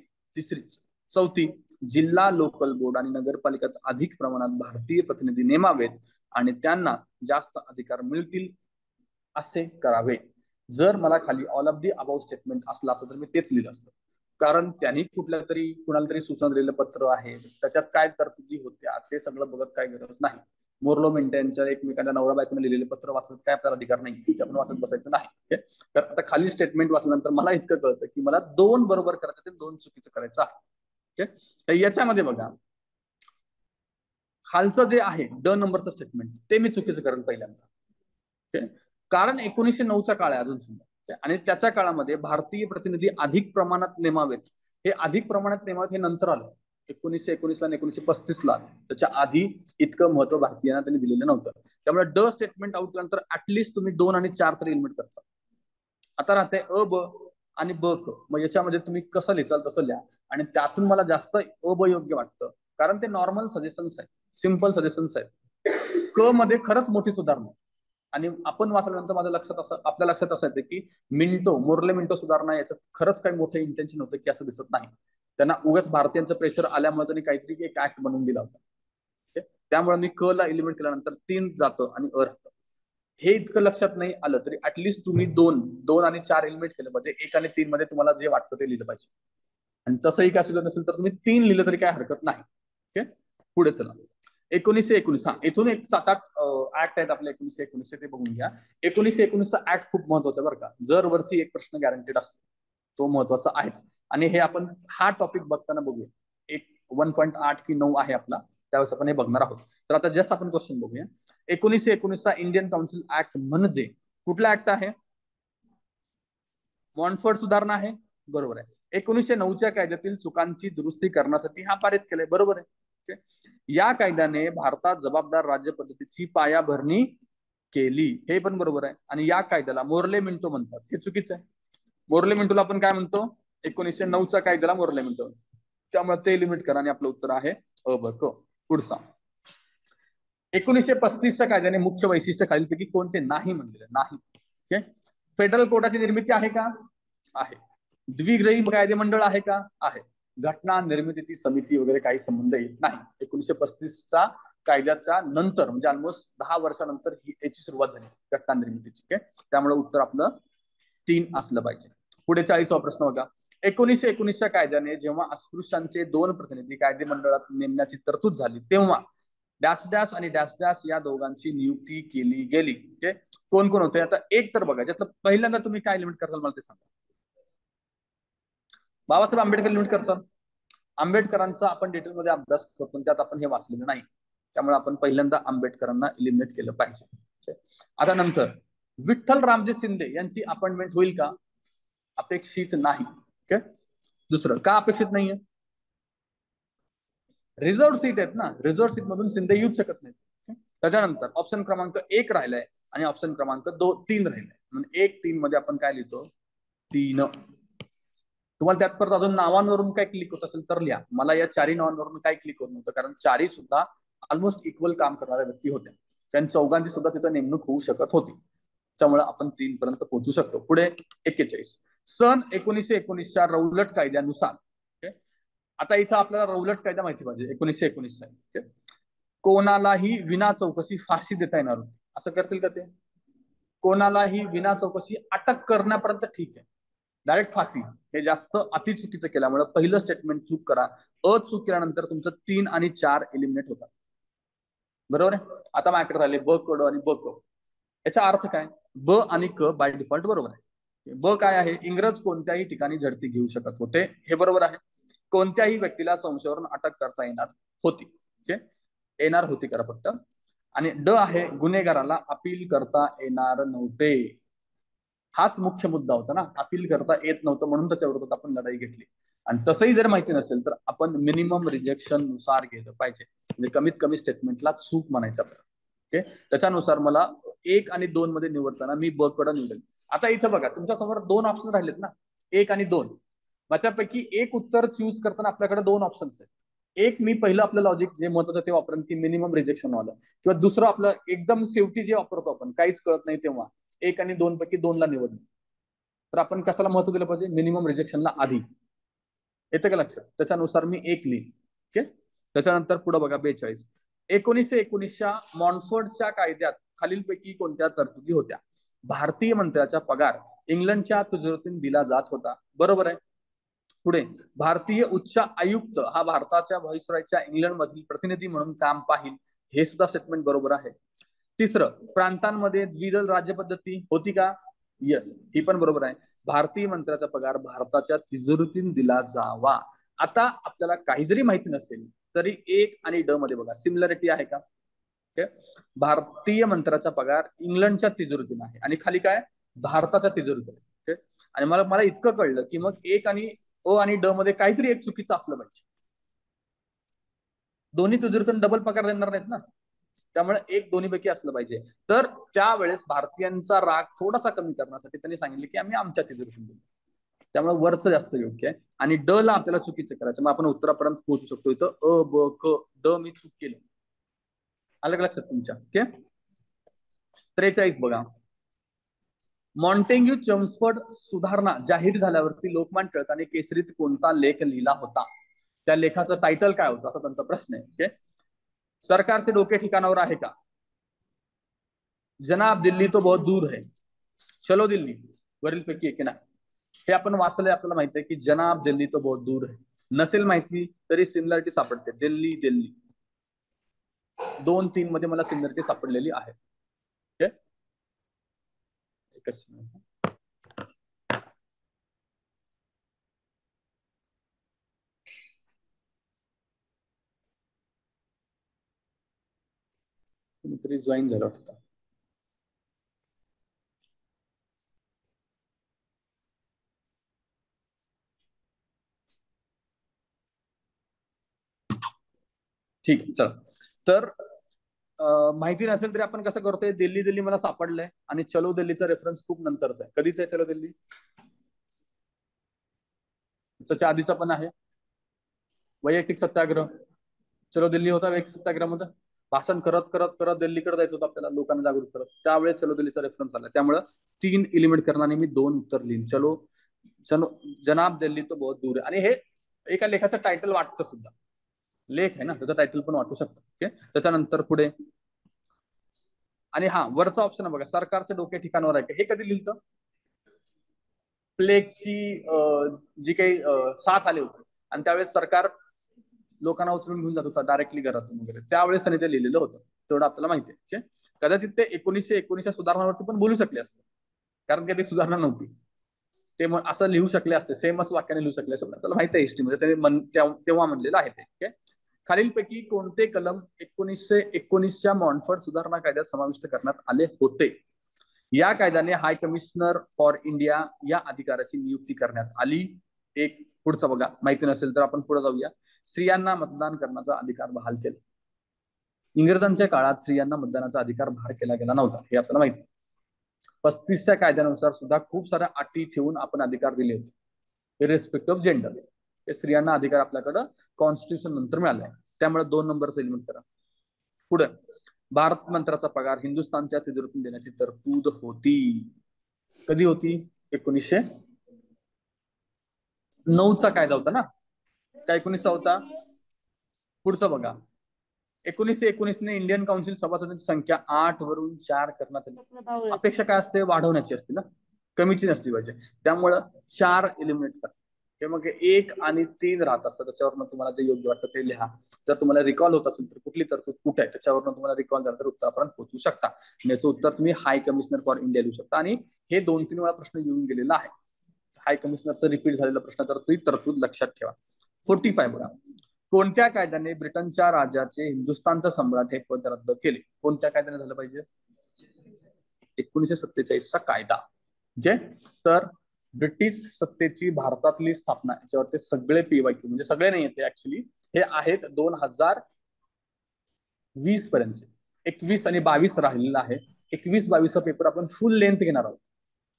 चौथी, जिल्हा लोकल बोर्ड आणि नगरपालिकेत अधिक प्रमाणात भारतीय प्रतिनिधी नेमावेत आणि त्यांना जास्त अधिकार मिळतील असे करावे. जर मला खाली all of the about statement असलं असतं तर मी तेच लिहिलं असतं, कारण त्यांनी कुणाला तरी सूचना दिलेलं पत्र आहे, त्याच्यात काय तरतुदी होत्या ते सगळं बघत काय गरज नाही. मोर्लो मिंटो यांच्या एकमेकांना नवरा बायकोने लिहिलेलं पत्र वाचत काय आपल्याला अधिकार नाही, आपण वाचत बसायचं नाही. तर आता खाली स्टेटमेंट वाचल्यानंतर मला इतकं कळतं की मला 2 बरोबर करायचं, ते 2 चुकीचं करायचं आहे. तर याच्यामध्ये बघा, खालचं जे आहे ड नंबरचं स्टेटमेंट ते मी चुकीचं करेन पहिल्यांदा. कारण 1909चा काळ आहे अजून सुद्धा, आणि त्याच्या काळामध्ये भारतीय प्रतिनिधी अधिक प्रमाणात नेमावेत. हे अधिक प्रमाणात नेमावेत हे नंतर आलं 1919 आणि 1935 त्याच्या आधी इतकं महत्व भारतीयांना त्यांनी दिलेलं नव्हतं. त्यामुळे ड स्टेटमेंट आउट केल्यानंतर ऍटलिस्ट तुम्ही 2 आणि 4 तरी एलिमेंट करता. आता राहते अ ब आणि ब क. मग याच्यामध्ये तुम्ही कसं लिहाल तसं लिहा, आणि त्यातून मला जास्त अ ब योग्य वाटतं, कारण ते नॉर्मल सजेशन्स आहे. सिंपल सजेशन्स आहेत. क मध्ये खरंच मोठी सुधारणा. आणि आपण वाचल्यानंतर माझ्या लक्षात असं आपल्या लक्षात असं येतं की मिंटो मोर्ले मिंटो सुधारणा याच्यात खरंच काही मोठं इंटेन्शन होतं की असं दिसत नाही. त्यांना उगाच भारतीयांचं प्रेशर आल्यामुळे त्यांनी काहीतरी एक ऍक्ट बनवून दिला होता. त्यामुळे मी क ला एलिमेंट केल्यानंतर 3 जातं आणि अ राहतं. हे इतकं लक्षात नाही आलं तरी ऍटलिस्ट तुम्ही 2 आणि 4 एलिमेंट केलं पाहिजे. 1 आणि 3 मध्ये तुम्हाला जे वाटतं ते लिहिलं पाहिजे. आणि तसंही काय सुचत नसेल तर तुम्ही 3 लिहिलं तरी काय हरकत नाही. ओके, पुढे चला. 1919 हा इथून एक 7-8 ऍक्ट आहेत आपले 1919 ते बघून घ्या. 1919चा ऍक्ट खूप महत्वाचा आहे बरं का. जर वर्षी एक प्रश्न गॅरंटेड असतो, तो महत्वाचा आहेच. आणि हे आपण हा टॉपिक बघताना बघूया. एक 1.8 की 9 आहे आपला, त्यावेळेस आपण हे बघणार आहोत. तर आता जस्ट आपण क्वेश्चन बघूया. 1919चा इंडियन काउन्सिल ऍक्ट म्हणजे कुठला ऍक्ट आहे? मॉन्टफोर्ड सुधारणा आहे, बरोबर आहे. 1909च्या कायद्यातील चुकांची दुरुस्ती करण्यासाठी हा पारित केलाय, बरोबर आहे. या कायद्याने भारतात जबाबदार राज्य पद्धतीची पायाभरणी केली, हे पण बरोबर आहे. आणि या कायद्याला मोर्ले मिंटो म्हणतात, हे चुकीचं आहे. मोर्ले मिंटोला आपण काय म्हणतो? 1909च्या कायद्याला मोर्ले मिंटो. त्यामुळे ते लिमिट करा आणि आपलं उत्तर आहे अ ब क. पुढचा. 1935च्या कायद्याने मुख्य वैशिष्ट्य खालीलपैकी कोणते नाही म्हणलेले नाही. ओके, फेडरल कोर्टाची निर्मिती आहे का? आहे. द्विग्रही कायदेमंडळ आहे का? आहे. घटना निर्मितीची समिती वगैरे काही संबंध येत नाही. 1935च्या कायद्याच्या नंतर म्हणजे ऑलमोस्ट 10 वर्षानंतर ही याची सुरुवात झाली घटना निर्मितीची. ओके, त्यामुळे उत्तर आपलं 3 असलं पाहिजे. पुढे 40वा प्रश्न बघा. 1919च्या कायद्याने जेव्हा अस्पृश्यांचे 2 प्रतिनिधी कायदेमंडळात नेमण्याची तरतूद झाली तेव्हा डॅश डॅश आणि डॅश डॅश या दोघांची नियुक्ती केली गेली. ओके, कोण कोण होते? आता एक तर बघा, ज्यातलं पहिल्यांदा तुम्ही काय लिमिट करताल मला ते सांगा. बाबासाहेब आंबेडकर लिमिट करताल. आंबेडकरांचा आपण डिटेलमध्ये अभ्यास करतो, त्यात आपण हे वाचलेलं नाही. त्यामुळे आपण पहिल्यांदा आंबेडकरांना एलिमिनेट केलं पाहिजे. आता नंतर विठ्ठल रामजी शिंदे यांची अपॉइंटमेंट होईल का? अपेक्षित नाही. ओके, दुसरं का अपेक्षित नाहीये? रिझर्व्ह सीट आहेत ना, रिझर्व्ह सीट मधून शिंदे येऊच शकत नाही. त्याच्यानंतर ऑप्शन क्रमांक 1 राहिलाय आणि ऑप्शन क्रमांक 3 राहिलाय. म्हणजे 1-3 मध्ये आपण काय लिहितो? 3. तुम्हाला त्यात परत अजून नावांवरून काय क्लिक होत असेल तर लिहा. मला या 4 नावांवरून काय क्लिक होत नव्हतं, कारण 4 सुद्धा ऑलमोस्ट इक्वल काम करणाऱ्या व्यक्ती होत्या. त्यांच्या चौघांची सुद्धा तिथं नेमणूक होऊ शकत होती. त्यामुळे आपण 3 पर्यंत पोहोचू शकतो. पुढे 41. सन 1919च्या रौलट कायद्यानुसार, आता इथं आपल्याला रौलट कायदा माहिती पाहिजे. 1919चा कोणालाही विना चौकशी फाशी देता येणार होती. असं करतील का ते? कोणालाही विना चौकशी अटक करण्यापर्यंत ठीक आहे, डायरेक्ट फाशी हे जास्त अति चुकीचं केल्यामुळे पहिलं स्टेटमेंट चूक करा. चूक केल्यानंतर तुमचं 3 आणि 4 एलिमिनेट होतात, बरोबर आहे. आता माझ्याकडे राहिले ब क ड आणि ब क. याचा अर्थ काय? ब आणि क बाय डिफॉल्ट बरोबर आहे. ब काय आहे? इंग्रज कोणत्याही ठिकाणी झडती घेऊ शकत होते, हे बरोबर आहे. कोणत्याही व्यक्तीला संशयावरून अटक करता येणार होती. ओके, येणार होती करा फक्त. आणि ड आहे गुन्हेगाराला अपील करता येणार नव्हते. हाच मुख्य मुद्दा होता ना, अपील करता येत नव्हतं म्हणून त्याच्या विरोधात आपण लढाई घेतली. आणि तसंही जर माहिती नसेल तर आपण मिनिमम रिजेक्शन नुसार गेलं पाहिजे, म्हणजे कमीत कमी स्टेटमेंटला चूक म्हणायचा. ओके, त्याच्यानुसार मला 1 आणि 2 मध्ये निवडताना मी ब कडे निवडेल. आता इथं बघा, तुमच्या समोर 2 ऑप्शन राहिलेत ना, 1 आणि 2. माझ्यापैकी एक उत्तर चूज करताना आपल्याकडे 2 ऑप्शन्स आहेत. एक मी पहिलं आपलं लॉजिक जे महत्वाचं ते वापरेन की मिनिमम रिजेक्शन वाला, किंवा दुसरं आपलं एकदम शेवटी जे वापरतो आपण काहीच कळत नाही तेव्हा 1 आणि 2 पैकी 2 ला निवडलं. तर आपण कशाला महत्व दिलं पाहिजे? मिनिमम रिजेक्शनला आधी. येतं का लक्षात? त्याच्यानुसार मी 1 लिहिन. ओके, त्याच्यानंतर पुढे बघा 42. 1919च्या मॉन्टफोर्डच्या कायद्यात खालीलपैकी कोणत्या तरतुदी होत्या? भारतीय मंत्र्याचा पगार इंग्लंडच्या तिजोरीतून दिला जात होता, बरोबर आहे. पुढे भारतीय उच्च आयुक्त हा भारताच्या व्हाईसरॉयच्या इंग्लंड मधील प्रतिनिधी म्हणून काम पाहिल, हे सुद्धा स्टेटमेंट बरोबर आहे. तिसरं, प्रांतांमध्ये द्विदल राज्य पद्धती होती का? येस, ही पण बरोबर आहे. भारतीय मंत्र्याचा पगार भारताच्या तिजोरीतून दिला जावा. आता आपल्याला काही जरी माहिती नसेल तरी 1 आणि ड मध्ये बघा सिमिलरिटी आहे का? भारतीय मंत्र्याचा पगार इंग्लंडच्या तिजोरीतून आहे आणि खाली काय? भारताच्या तिजोरीतून. आणि मला मला इतकं कळलं की मग 1 आणि अ आणि ड मध्ये काहीतरी एक चुकीचं असलं पाहिजे. दोन्ही तिजोरीतून डबल पगार देणार नाहीत ना, त्यामुळे एक दोन्हीपैकी असलं पाहिजे. तर त्यावेळेस भारतीयांचा राग थोडासा कमी करण्यासाठी त्यांनी सांगितले की आम्ही आमच्या तिजोरीतून देऊ. त्यामुळे वरचं जास्त योग्य आहे. आणि ड ला आपल्याला चुकीचं करायचं, मग आपण उत्तरापर्यंत पोहोचू शकतो. इथं अ ब क ड मी चूक केलं. अलग लक्षात तुमच्या. ओके. 43 बघा. मॉन्टेग्यू चेम्सफोर्ड सुधारणा जाहीर झाल्यावरती लोकमान्य टिळकांनी केसरीत कोणता लेख लिहिला होता? त्या लेखाचं टायटल काय होतं असा त्यांचा प्रश्न आहे. ओके. सरकारचे डोके ठिकाणावर आहे का? जनाब दिल्ली तो बहुत दूर है, चलो दिल्ली, वरील पैकी एक नाही. हे आपण वाचलंय, आपल्याला माहिती आहे की जनाब दिल्ली तो बहुत दूर है. नसेल माहिती तरी सिमिलरिटी सापडते. दिल्ली दिल्ली 2-3 मध्ये मला सिमिलरिटी सापडलेली आहे. ओके. एकच मिनिट. कुणीतरी जॉईन झालं होतं. ठीक आहे, चला. तर माहिती नसेल तरी आपण कसं करतोय, दिल्ली दिल्ली मला सापडलंय आणि चलो दिल्लीचा रेफरन्स खूप नंतरचा आहे. कधीच आहे चलो दिल्ली? त्याच्या आधीचा पण आहे. वैयक्तिक सत्याग्रह. चलो दिल्ली होता वैयक्तिक सत्याग्रहामध्ये. भाषण करत करत करत दिल्लीकडे जायचं होतं आपल्याला, लोकांना जागृत करत. त्यावेळेस चलो दिल्लीचा रेफरन्स आला. त्यामुळे 3 एलिमेंट करणारे मी 2 उत्तर लिहिन. चलो चलो जनाब दिल्ली तो बहुत दूर आहे. आणि हे एका लेखाचं टायटल वाटतं सुद्धा. लेख आहे ना, त्याचं टायटल पण वाटू शकतं. ओके. त्याच्यानंतर पुढे आणि हा वरचा ऑप्शन बघा, सरकारचे डोके ठिकाणावर आहे. हे कधी लिहिलं? प्लेगची जी काही साथ आली होती आणि त्यावेळेस सरकार लोकांना उचलून घेऊन जात होता डायरेक्टली घरातून वगैरे, त्यावेळेस त्यांनी ते लिहिलेलं होतं. तेवढं आपल्याला माहिती आहे. कदाचित ते 1919 सुधारणावरती पण बोलू शकले असते, कारण की ती सुधारणा नव्हती. ते मग असं लिहू शकले असते, सेमच वाक्याने लिहू शकले असते. आपल्याला माहिती आहे हिस्ट्रीमध्ये त्यांनी तेव्हा म्हणलेलं आहे ते. ओके. खालीलपैकी कोणते कलम 1919च्या मॉन्टफर्ट सुधारणा कायद्यात समाविष्ट करण्यात आले होते? या कायद्याने हाय कमिशनर फॉर इंडिया या अधिकाराची नियुक्ती करण्यात आली. एक. पुढचं बघा, माहिती नसेल तर आपण पुढे जाऊया. स्त्रियांना मतदान करण्याचा अधिकार बहाल केला. इंग्रजांच्या काळात स्त्रियांना मतदानाचा अधिकार बहाल केला गेला नव्हता, हे आपल्याला माहिती. 35च्या कायद्यानुसार सुद्धा खूप साऱ्या अटी ठेवून आपण अधिकार दिले होते, इरेस्पेक्ट ऑफ जेंडर. स्त्रियांना अधिकार आपल्याकडं कॉन्स्टिट्यूशन नंतर मिळालाय. त्यामुळे 2 नंबरचं एलिमेंट करा. पुढे भारत मंत्र्याचा पगार हिंदुस्थानच्या तिजोरीतून देण्याची तरतूद होती. कधी होती? 1909चा कायदा होता ना, का 19 होता? पुढचं बघा. 1919ने इंडियन काउन्सिल सभासदांची संख्या 8 वरून 4 करण्यात आली. अपेक्षा काय असते? वाढवण्याची असते ना, कमीची नसली पाहिजे. त्यामुळं 4 एलिमिनेट करा. हे मग 1 आणि 3 राहत असतात. त्याच्यावरनं तुम्हाला जे योग्य वाटतं ते लिहा. जर तुम्हाला रिकॉल होत असेल तर कुठली तरतूद कुठे आहे त्याच्यावरनं तुम्हाला रिकॉल झालं तर उत्तरापर्यंत पोहोचू शकता. याचं उत्तर तुम्ही हाय कमिशनर फॉर इंडिया लिहू शकता. आणि हे 2-3 वेळा प्रश्न येऊन गेलेला आहे. हाय कमिशनरचा रिपीट झालेला प्रश्न, तर ती तरतूद लक्षात ठेवा. 45 बघा. कोणत्या कायद्याने ब्रिटनच्या राजाचे हिंदुस्थानचा सम्राट हे पद रद्द केले? कोणत्या कायद्याने झालं पाहिजे? 1947चा कायदा. म्हणजे तर ब्रिटिश सत्तेची भारतातली स्थापना, याच्यावरचे सगळे पीवायक्यू, म्हणजे सगळे नाही येते ऍक्च्युली, हे आहेत 2020 पर्यंत. 21 आणि 22 राहिलेला आहे. 21-22 पेपर आपण फुल लेंथ घेणार आहोत.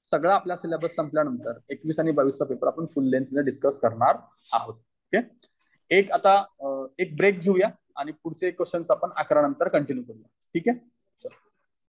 सगळा आपला सिलेबस संपल्यानंतर 21 आणि 22 पेपर आपण फुल लेंथ डिस्कस करणार आहोत. ओके. एक आता एक ब्रेक घेऊया आणि पुढचे क्वेश्चन्स आपण 11 नंतर कंटिन्यू करूया. ठीक आहे. चल.